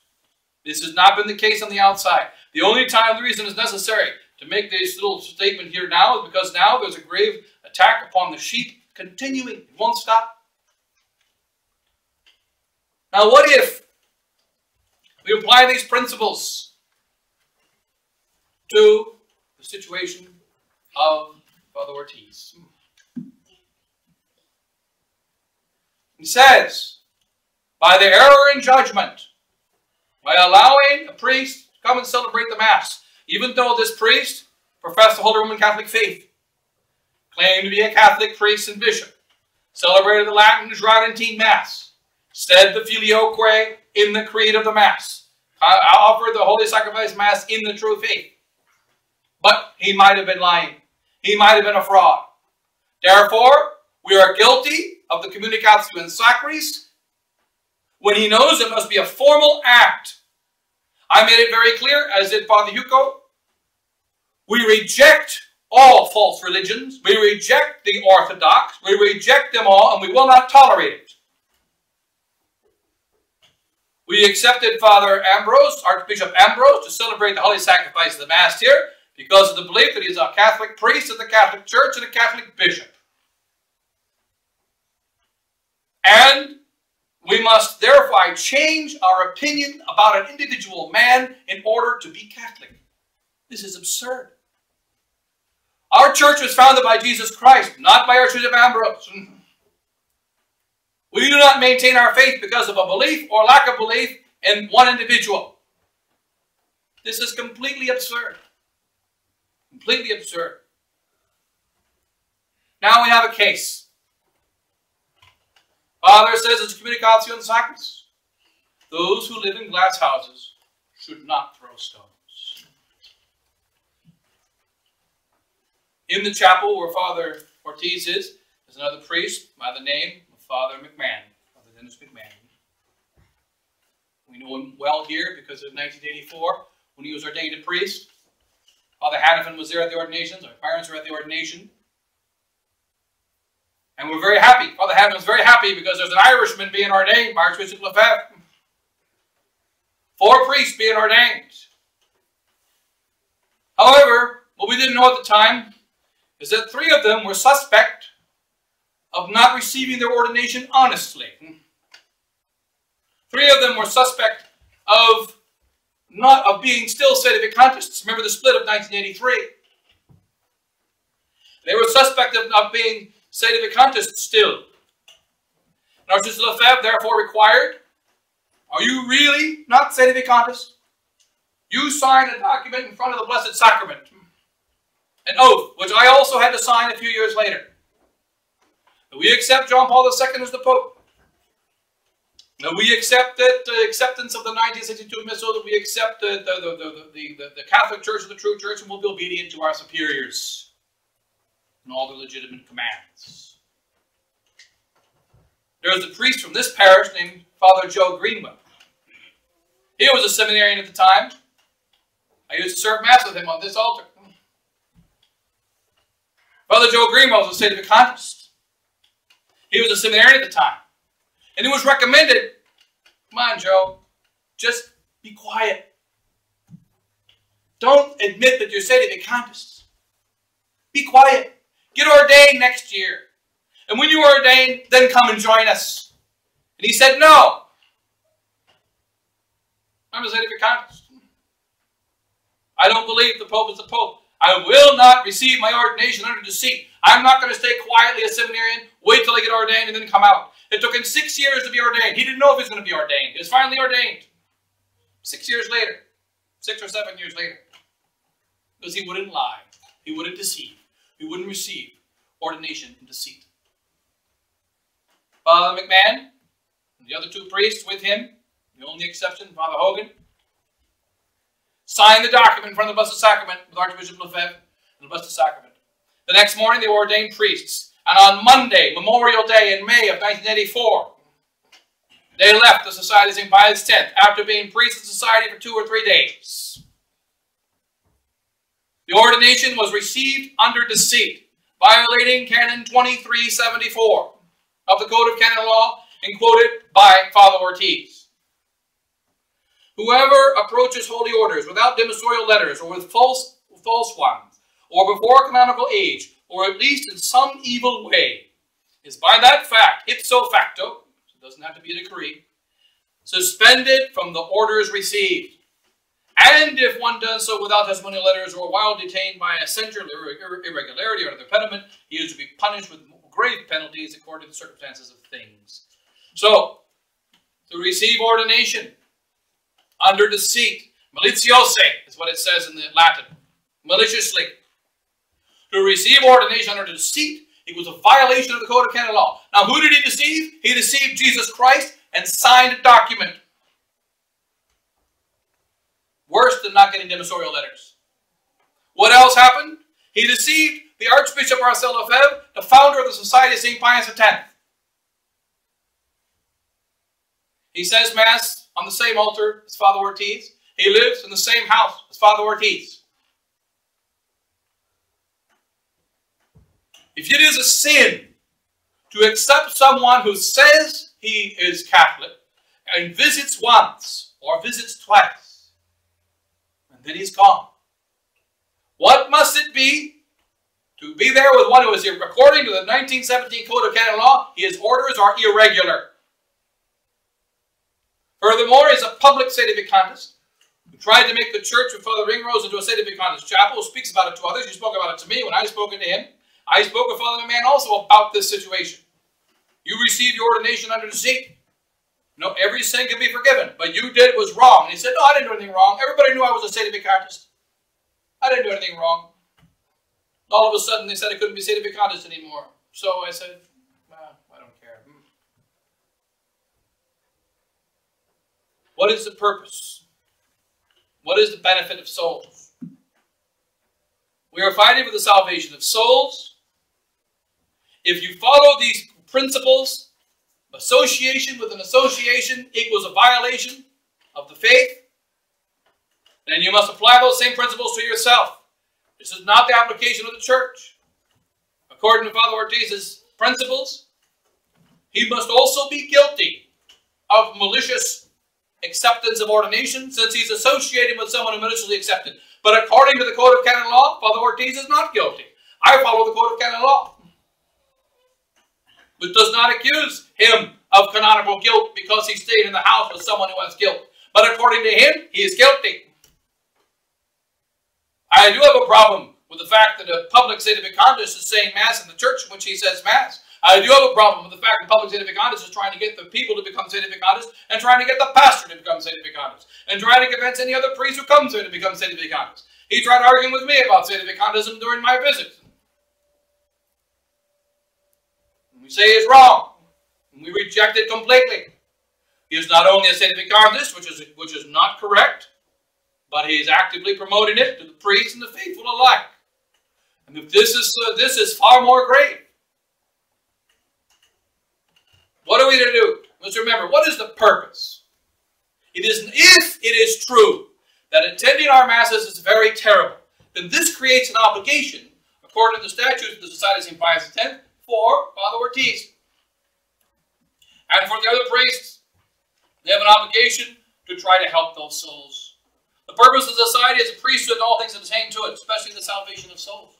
This has not been the case on the outside. The only time the reason is necessary to make this little statement here now is because now there's a grave attack upon the sheep continuing. It won't stop. Now what if we apply these principles to the situation of Father Ortiz? He says, by the error in judgment, by allowing a priest to come and celebrate the Mass, even though this priest professed the Holy Roman Catholic faith, claimed to be a Catholic priest and bishop, celebrated the Latin Tridentine Mass, said the Filioque in the creed of the Mass, offered the Holy Sacrifice Mass in the true faith. But he might have been lying. He might have been a fraud. Therefore, we are guilty of the communicatio in sacris when he knows it must be a formal act. I made it very clear, as did Father Hugo, we reject all false religions. We reject the Orthodox. We reject them all, and we will not tolerate it. We accepted Father Ambrose, Archbishop Ambrose, to celebrate the Holy Sacrifice of the Mass here because of the belief that he is a Catholic priest of the Catholic Church and a Catholic bishop. And we must therefore change our opinion about an individual man in order to be Catholic. This is absurd. Our church was founded by Jesus Christ, not by Archbishop Ambrose. We do not maintain our faith because of a belief or lack of belief in one individual. This is completely absurd. Completely absurd. Now we have a case. Father says it's communicatio in sacris. Those who live in glass houses should not throw stones. In the chapel where Father Ortiz is, there's another priest by the name of Father McMahon, Father Dennis McMahon. We know him well here because of 1984 when he was ordained a priest. Father Hannafin was there at the ordination. Our parents were at the ordination. And we're very happy. Father Hannafin was very happy because there's an Irishman being ordained by Archbishop Lefebvre. 4 priests being ordained. However, what we didn't know at the time is that 3 of them were suspect of not receiving their ordination honestly. 3 of them were suspect of being still sedevacantists. Remember the split of 1983. They were suspect of being sedevacantists still. And Archbishop Lefebvre therefore required, are you really not sedevacantist? You sign a document in front of the Blessed Sacrament. An oath, which I also had to sign a few years later. We accept John Paul II as the Pope. That we accept the acceptance of the 1962 Missal, that we accept the Catholic Church as the true church, and we'll be obedient to our superiors and all the legitimate commands. There was a priest from this parish named Father Joe Greenwell. He was a seminarian at the time. I used to serve Mass with him on this altar. Father Joe Greenwell was a sedevacantist. He was a seminarian at the time. And it was recommended, come on, Joe, just be quiet. Don't admit that you're sedevacantist. Be quiet. Get ordained next year. And when you are ordained, then come and join us. And he said, no. I'm a sedevacantist. I don't believe the Pope is the Pope. I will not receive my ordination under deceit. I'm not going to stay quietly a seminarian, wait till I get ordained, and then come out. It took him 6 years to be ordained. He didn't know if he was going to be ordained. He was finally ordained. 6 years later. 6 or 7 years later. Because he wouldn't lie. He wouldn't deceive. He wouldn't receive ordination in deceit. Father McMahon and the other 2 priests with him, the only exception, Father Hogan, signed the document in front of the Blessed Sacrament with Archbishop Lefebvre and the Blessed Sacrament. The next morning they were ordained priests. And on Monday, Memorial Day in May of 1984, they left the Society of St. Pius X after being priests of the society for 2 or 3 days. The ordination was received under deceit, violating Canon 2374 of the Code of Canon Law and quoted by Father Ortiz. Whoever approaches holy orders without demissorial letters or with false ones, or before canonical age, or at least in some evil way, is by that fact, ipso facto, so it doesn't have to be a decree, suspended from the orders received. And if one does so without testimonial letters or while detained by a censure, irregularity, or other impediment, he is to be punished with grave penalties according to the circumstances of things. So, to receive ordination under deceit, malitiose is what it says in the Latin, maliciously. To receive ordination under deceit, it was a violation of the Code of Canon Law. Now, who did he deceive? He deceived Jesus Christ and signed a document. Worse than not getting demissorial letters. What else happened? He deceived the Archbishop Marcel Lefebvre, the founder of the Society of St. Pius X. He says Mass on the same altar as Father Ortiz. He lives in the same house as Father Ortiz. If it is a sin to accept someone who says he is Catholic and visits once or visits twice, and then he's gone, what must it be to be there with one who is, according to the 1917 Code of Canon Law, his orders are irregular? Furthermore, he is a public sedevacantist who tried to make the church with Father Ringrose into a sedevacantist chapel, who speaks about it to others. He spoke about it to me when I spoke to him. I spoke with Father McMahon also about this situation. You received your ordination under deceit. No, every sin can be forgiven, but you did was wrong. And he said, no, I didn't do anything wrong. Everybody knew I was a sedevacantist. I didn't do anything wrong. All of a sudden, they said I couldn't be sedevacantist anymore. So I said, well, I don't care. What is the purpose? What is the benefit of souls? We are fighting for the salvation of souls. If you follow these principles, association with an association equals a violation of the faith, then you must apply those same principles to yourself. This is not the application of the church. According to Father Ortiz's principles, he must also be guilty of malicious acceptance of ordination, since he's associated with someone who maliciously accepted. But according to the Code of Canon Law, Father Ortiz is not guilty. I follow the Code of Canon Law, which does not accuse him of canonical guilt because he stayed in the house with someone who has guilt. But according to him, he is guilty. I do have a problem with the fact that a public sedevacantist is saying Mass in the church in which he says Mass. I do have a problem with the fact that public sedevacantist is trying to get the people to become sedevacantist and trying to get the pastor to become sedevacantist and trying to convince any other priest who comes here to become sedevacantist. He tried arguing with me about sedevacantism during my visit. We say it's wrong. We reject it completely. He is not only a sedevacantist, which is not correct, but he is actively promoting it to the priests and the faithful alike. And if this is far more grave. What are we to do? Let's remember, what is the purpose? If it is true that attending our Masses is very terrible, then this creates an obligation, according to the statutes of the Society of St. Pius X, for Father Ortiz. And for the other priests, they have an obligation to try to help those souls. The purpose of the society is a priesthood and all things that pertain to it, especially the salvation of souls.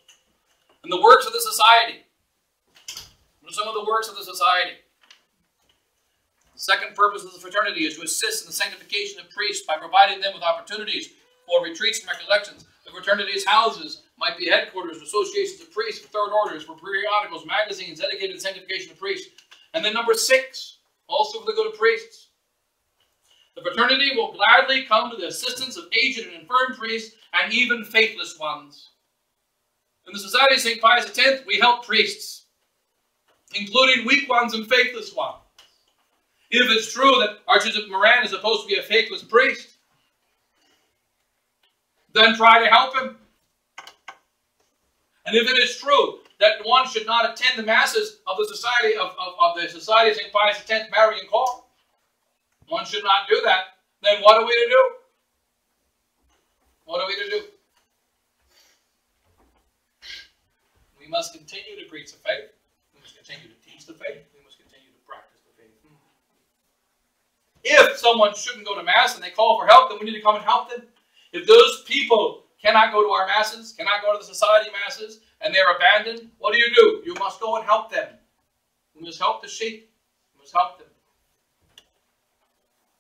And the works of the society. What are some of the works of the society? The second purpose of the fraternity is to assist in the sanctification of priests by providing them with opportunities for retreats and recollections. The fraternity's houses might be headquarters of associations of priests, for third orders, for periodicals, magazines dedicated to the sanctification of priests. And then number 6, also for the good of priests. The fraternity will gladly come to the assistance of aged and infirm priests and even faithless ones. In the Society of St. Pius X, we help priests, including weak ones and faithless ones. If it's true that Archbishop Moran is supposed to be a faithless priest, then try to help him. And if it is true that one should not attend the masses of the Society of St. Pius X Marian Call, one should not do that, then what are we to do? What are we to do? We must continue to preach the faith. We must continue to teach the faith. We must continue to practice the faith. If someone shouldn't go to Mass and they call for help, then we need to come and help them. If those people cannot go to our Masses, cannot go to the Society Masses, and they're abandoned, what do? You must go and help them. We must help the sheep. We must help them.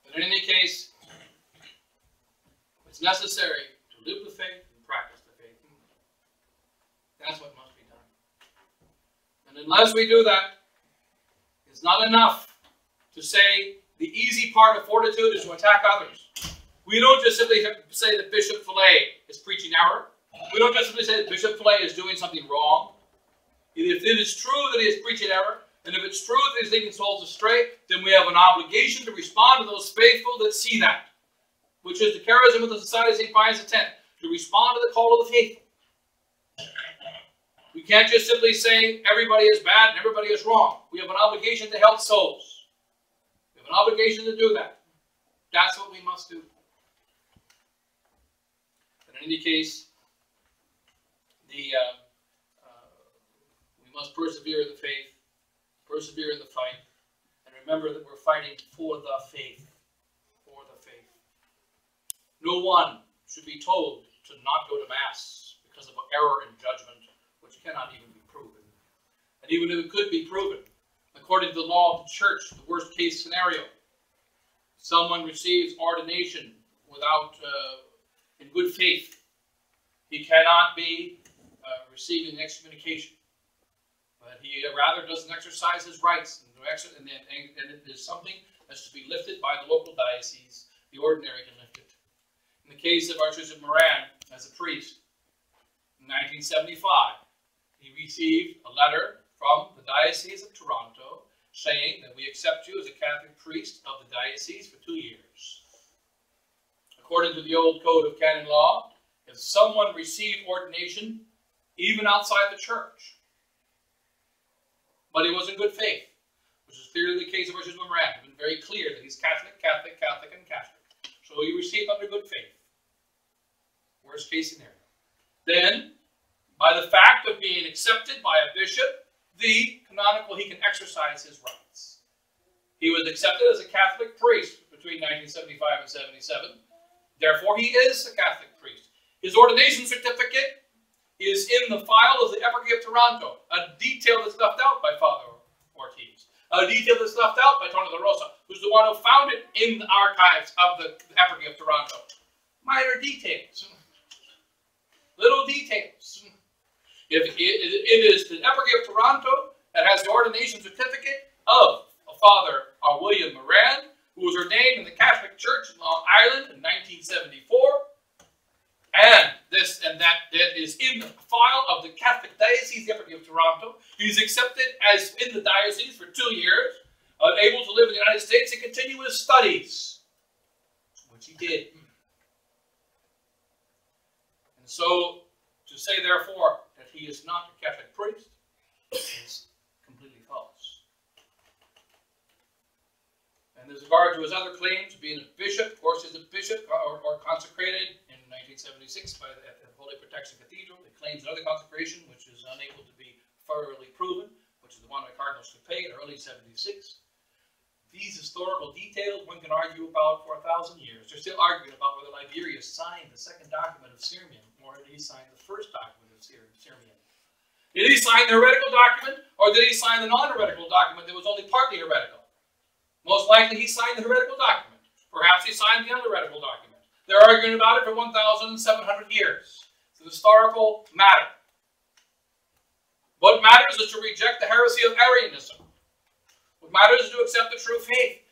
But in any case, it's necessary to live the faith and practice the faith. That's what must be done. And unless we do that, it's not enough to say the easy part of fortitude is to attack others. We don't just simply say that Bishop Fillet is preaching error. We don't just simply say that Bishop Fillet is doing something wrong. If it is true that he is preaching error, and if it's true that he's leading souls astray, then we have an obligation to respond to those faithful that see that, which is the charism of the Society of St. Pius X, to respond to the call of the faithful. We can't just simply say everybody is bad and everybody is wrong. We have an obligation to help souls. We have an obligation to do that. That's what we must do. But in any case, we must persevere in the faith, persevere in the fight, and remember that we're fighting for the faith. For the faith. No one should be told to not go to Mass because of error in judgment, which cannot even be proven. And even if it could be proven, according to the law of the Church, the worst case scenario, someone receives ordination without, in good faith, he cannot be receiving excommunication. But he rather doesn't exercise his rights, and it is something that's to be lifted by the local diocese. The ordinary can lift it. In the case of Archbishop Moran, as a priest, in 1975, he received a letter from the Diocese of Toronto saying that we accept you as a Catholic priest of the diocese for 2 years. According to the old code of canon law, if someone received ordination, even outside the church, but he was in good faith, which is clearly the case of Archbishop Moran. It's been very clear that he's Catholic, Catholic, Catholic, and Catholic. So he received under good faith. Worst case scenario. Then, by the fact of being accepted by a bishop, he can exercise his rights. He was accepted as a Catholic priest between 1975 and 77. Therefore, he is a Catholic priest. His ordination certificate is in the file of the Eparchy of Toronto, a detail that's left out by Father Ortiz, a detail that's left out by Tony La Rosa, who's the one who found it in the archives of the Eparchy of Toronto. Minor details. Little details. If it is the Eparchy of Toronto that has the ordination certificate of Father William Moran, who was ordained in the Catholic Church in Long Island in 1974, and that is in the file of the Catholic Diocese, the Eparchy of Toronto. He's accepted as in the diocese for 2 years, able to live in the United States and continue his studies, which he did. And so, to say, therefore, that he is not a Catholic priest is completely false. And with regard to his other claims, being a bishop, of course, he's a bishop or consecrated in 1976 by the Holy Protection Cathedral. He claims another consecration, which is unable to be thoroughly proven, which is the one by Cardinal in early 76. historical details one can argue about for 1,000 years. They're still arguing about whether Liberius signed the second document of Sirmium or did he sign the first document of Sirmium. Did he sign the heretical document or did he sign the non-heretical document that was only partly heretical? Most likely he signed the heretical document. Perhaps he signed the unheretical document. They're arguing about it for 1,700 years. It's a historical matter. What matters is to reject the heresy of Arianism. What matters is to accept the true faith.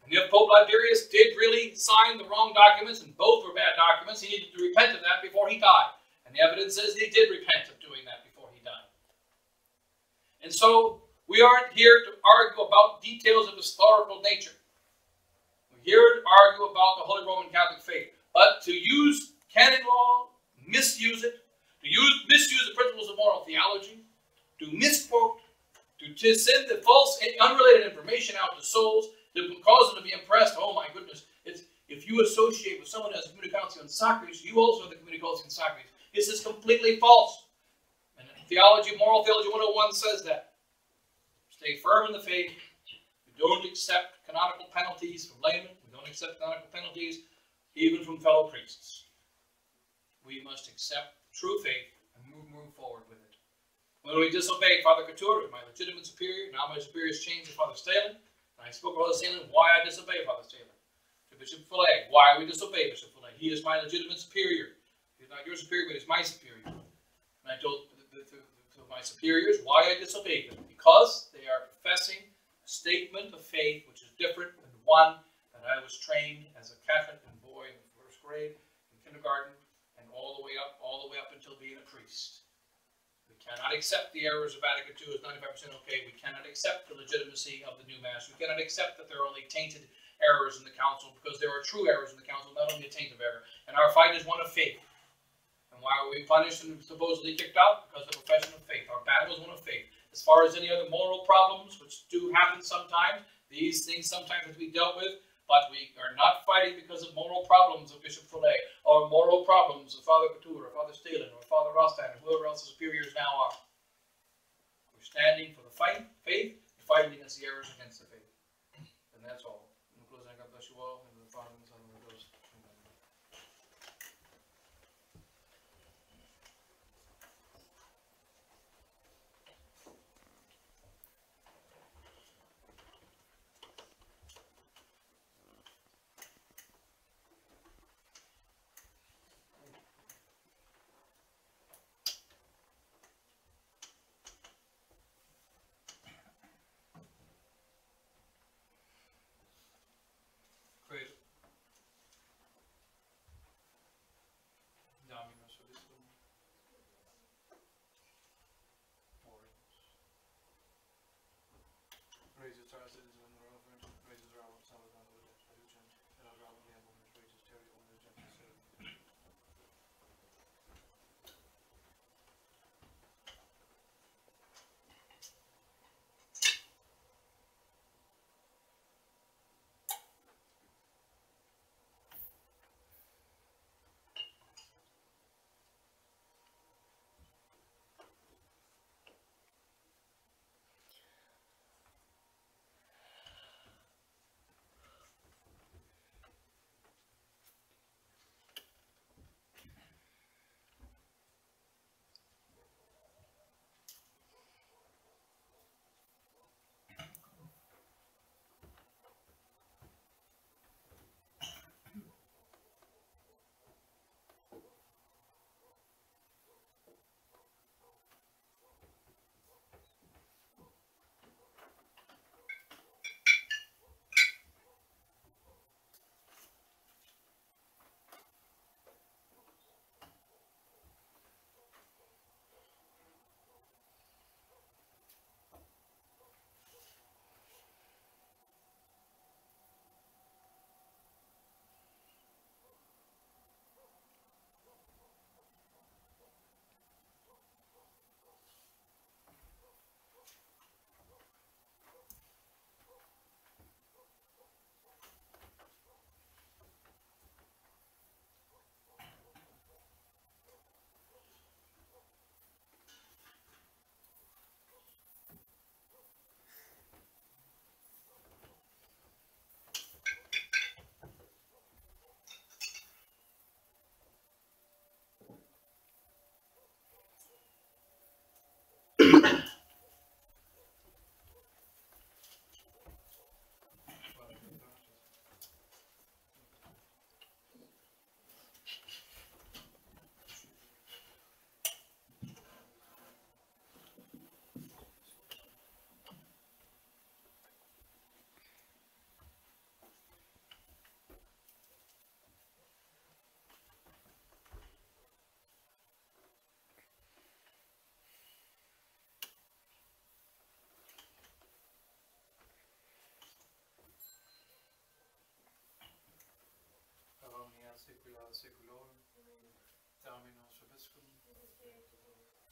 And if Pope Liberius did really sign the wrong documents, and both were bad documents, he needed to repent of that before he died. And the evidence says he did repent of doing that before he died. And so, we aren't here to argue about details of historical nature. We're here to argue about the Holy Roman Catholic faith. But to use canon law, misuse it, misuse the principles of moral theology, to misquote, to send the false, unrelated information out to souls, to cause them to be impressed. Oh my goodness, if you associate with someone who has a communicatio in sacris, you also have the communicatio in sacris. This is completely false. And theology, moral theology 101 says that. Stay firm in the faith. We don't accept canonical penalties from laymen. We don't accept canonical penalties even from fellow priests. We must accept true faith and move forward with it. When we disobeyed Father Couture, my legitimate superior, now my superior is changed to Father Stalin, and I spoke to Father Stalin why I disobey Father Stalin. To Bishop Fillet, why we disobey Bishop Fillet. He is my legitimate superior. He's not your superior, but he's my superior. And I told to my superiors why I disobeyed them. Because they are professing a statement of faith which is different than the one that I was trained as a Catholic and boy in the first grade, in kindergarten, and all the way up until being a priest. We cannot accept the errors of Vatican II as 95% okay. We cannot accept the legitimacy of the new Mass. We cannot accept that there are only tainted errors in the Council, because there are true errors in the Council, not only a taint of error. And our fight is one of faith. And why were we punished and supposedly kicked out? Because of the profession of faith. Our battle is one of faith. As far as any other moral problems, which do happen sometimes, these things sometimes have to be dealt with, but we are not fighting because of moral problems of Bishop Fillet, or moral problems of Father Couture, or Father Stalin, or Father Rostein, or whoever else the superiors now are. We're standing for the faith, and fighting against the errors against the faith. And that's all. In closing, God bless you all, and the Father, and the Son, and the Holy Ghost. Amen.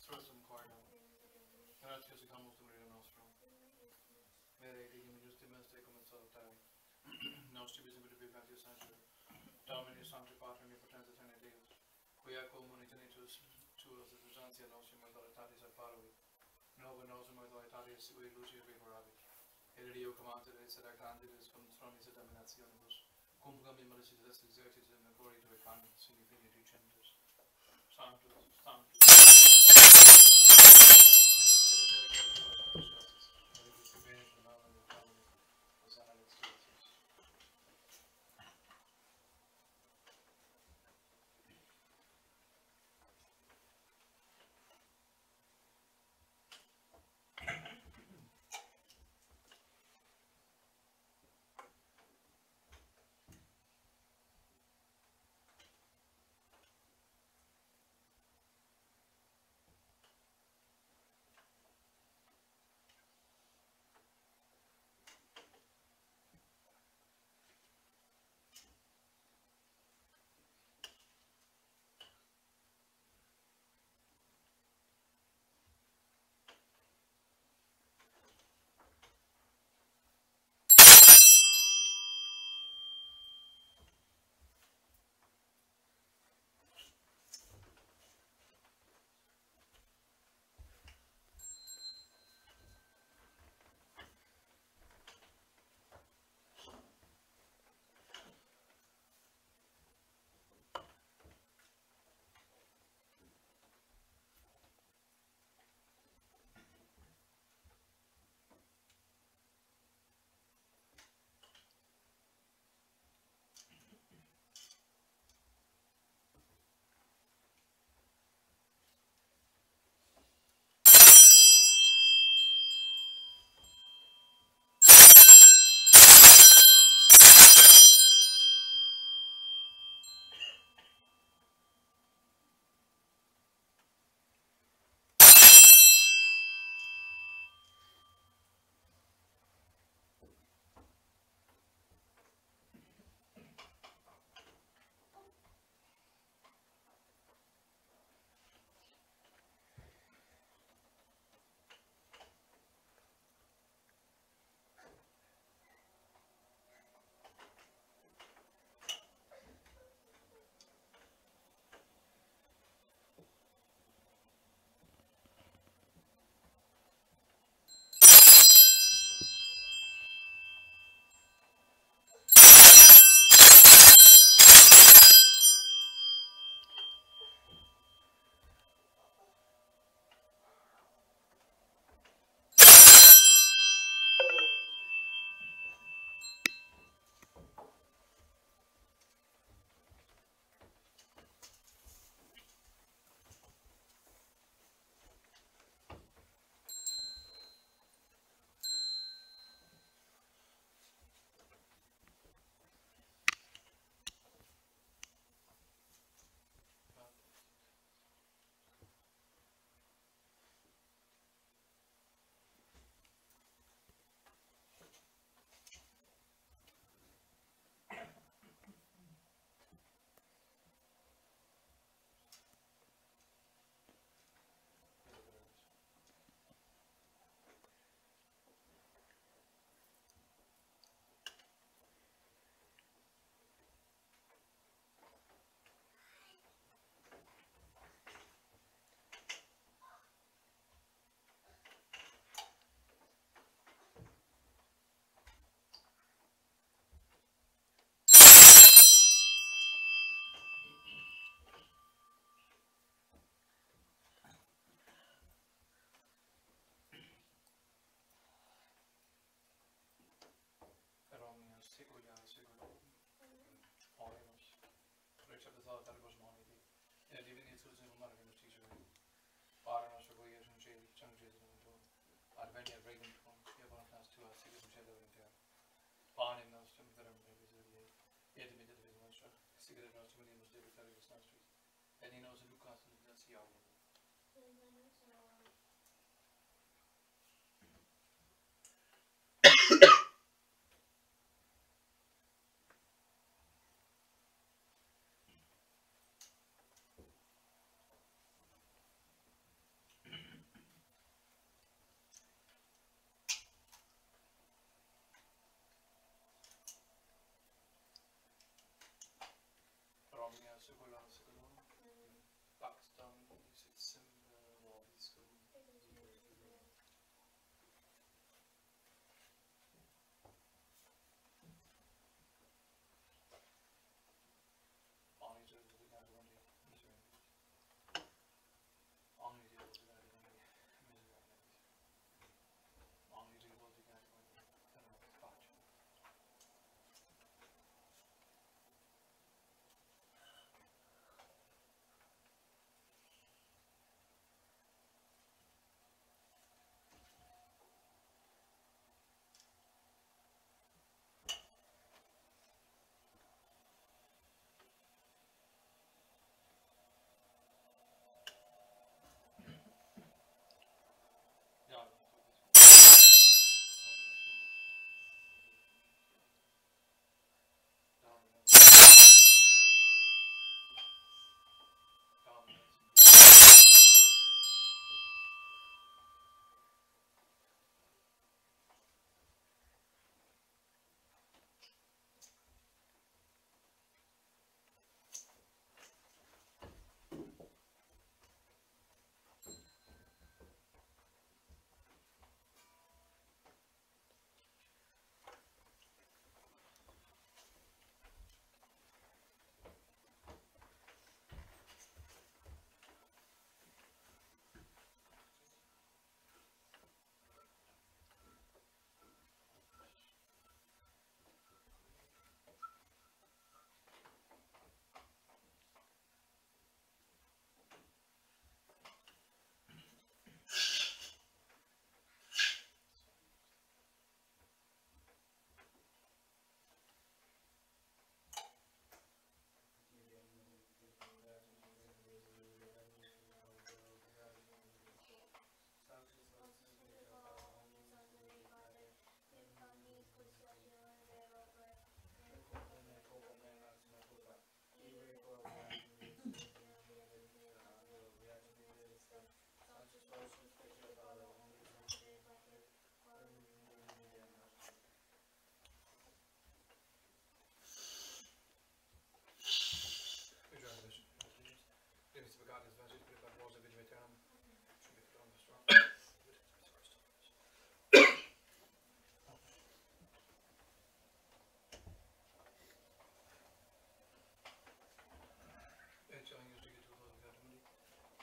Strasum Cardinal. Gracias y damos de Maria Nostrum. Mere digim justimus tecum et salutari. Nostri visibili vivatis sanctus. Domini Sancti Pater omnipotentis et Deus. Quia comunitanitus tuus et usantia nostri mortalitatis apparui. Nova nos mortalitatis sui lucia vivorabit. Et Dio commandet sed arcantides cum tronis et dominationibus. Cum gamimus exercitis in memori tue cantus in fine ducentus. Sanctus, Sanctus.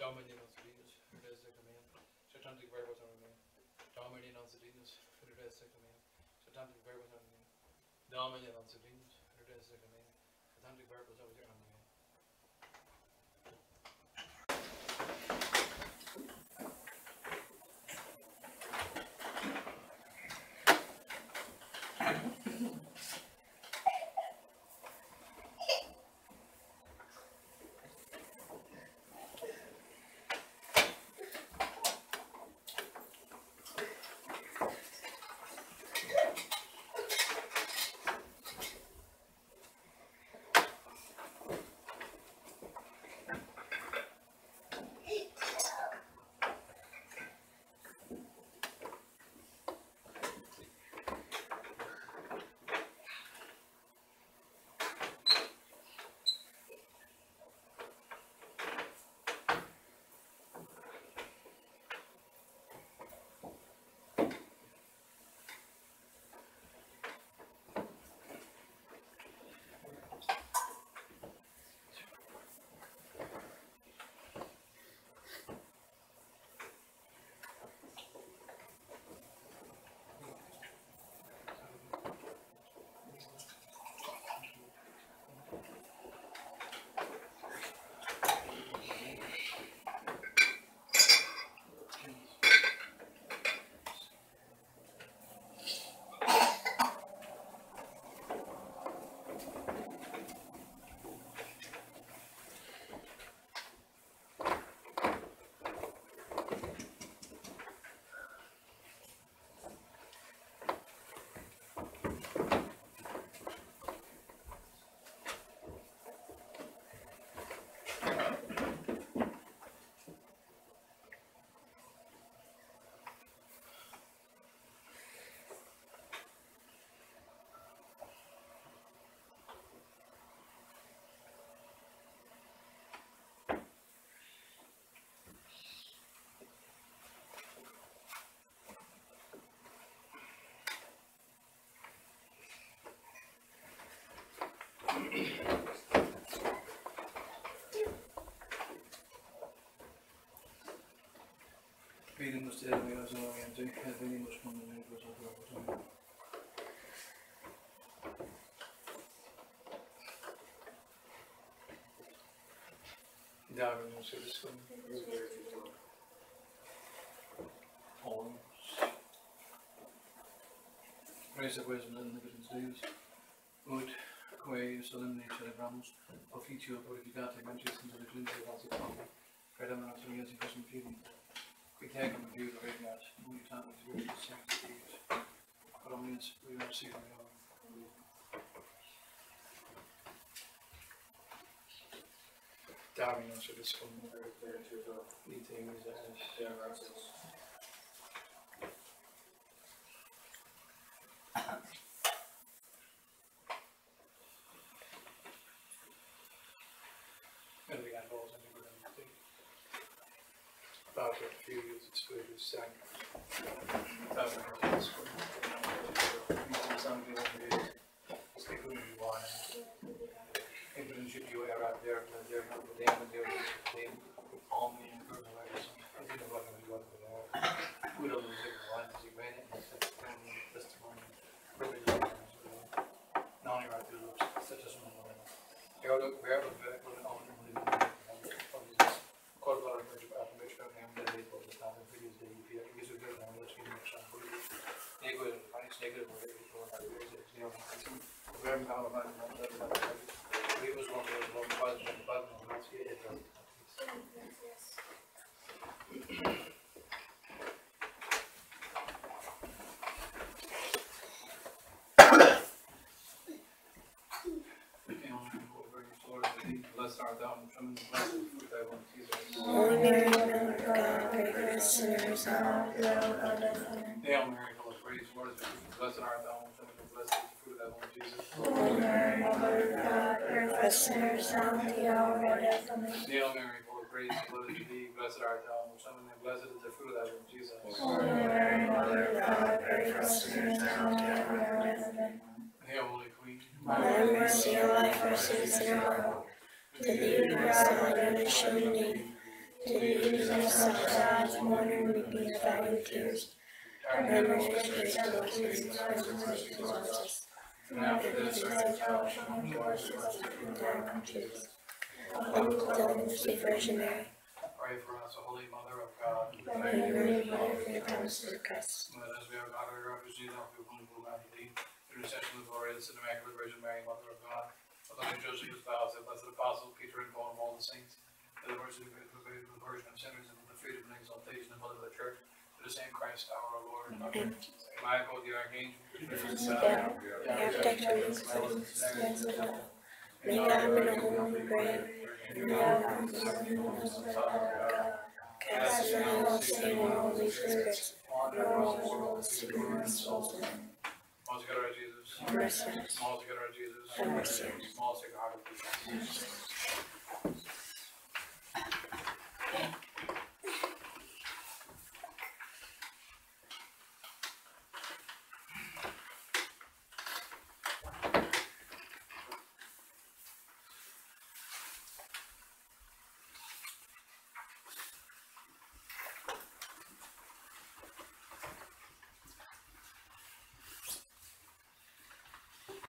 Dominion of Venus, Redesca Command, Satantic Verbals on me. Dominion of Venus, Redesca Command, Satantic Verbals on me. Dominion of Venus, Redesca Command, Satantic Verbals over there on me. Venimos de amigos nuevamente, venimos con amigos a todos. Darwin was this one. Holmes. Raise of wisdom and evidence news. Ut quae solemne celebramus officio glorificate mentis into the cleansing of the coffee. Credam not to me as in custom feeling. We take them and view the radiance, we time to view the sanctities. But on means we don't see them. Darwin answered this one. Eating is as and we had balls and we were going to think about a few years it's good as sang. Darwin answered this one. Eating something on the it's the good wine. England should you air out there, but they're not the damn and they're the damn only in the way or something. I think about it, we got it there. We don't lose it, why does he ran it? It's like family testimony. Now you're out there, such as one. Where look back with an alternate quite a lot of bridge about the bridge about him that they told us not in previous day. If you guys are good, now let's give him a shot. Negative, finance negative, or whatever you call it. You know, very powerful about it. It was one of those long fights and buttons and that's it. Blessed art thou in the blessed fruit thy womb, Jesus. Holy Mary, Mother of God, pray for us sinners now and at the hour of our death. Hail Mary, full of grace, Lord is with thee. Blessed art thou in the blessed is the fruit of thy womb, Jesus. Holy Mary, Mother of God, pray for us sinners now and at the hour of our death. Amen. Hail Mary, full of grace, Lord is with thee. Blessed art thou amongst women, and blessed is the fruit of thy womb, Jesus. Holy Mary, Mother of God, pray for us sinners now and at the hour of our death. Amen. Hail, Holy Queen. Mother of mercy, our life, our sweet and our hope. To thee we cry, our Lord, show your name. To use ourselves mourning, weeping, and valley tears. Remember His grace towards us. And after this, our salvation towards us in time of Jesus. Until Virgin Mary. Pray for us, O Holy Mother of God. Pray for me, Mother, for your promise to Christ. Let us be our God, our refuge, and our whom I believe. Intercession of the glorious and immaculate Virgin Mary, Mother of God. O loving Joseph, his spouse, the blessed apostles, Peter and Paul, and all the saints. For the mercy of the conversion of sinners, and for the freedom and exaltation of the Church. The same Christ our Lord. Amen. Michael the Archangel, may God in the holy grave, and now cast the whole Saint and Holy Spirit, and all the secret souls. Most good our Jesus. Mercy. Most good our Jesus. Mercy. Most good our Jesus.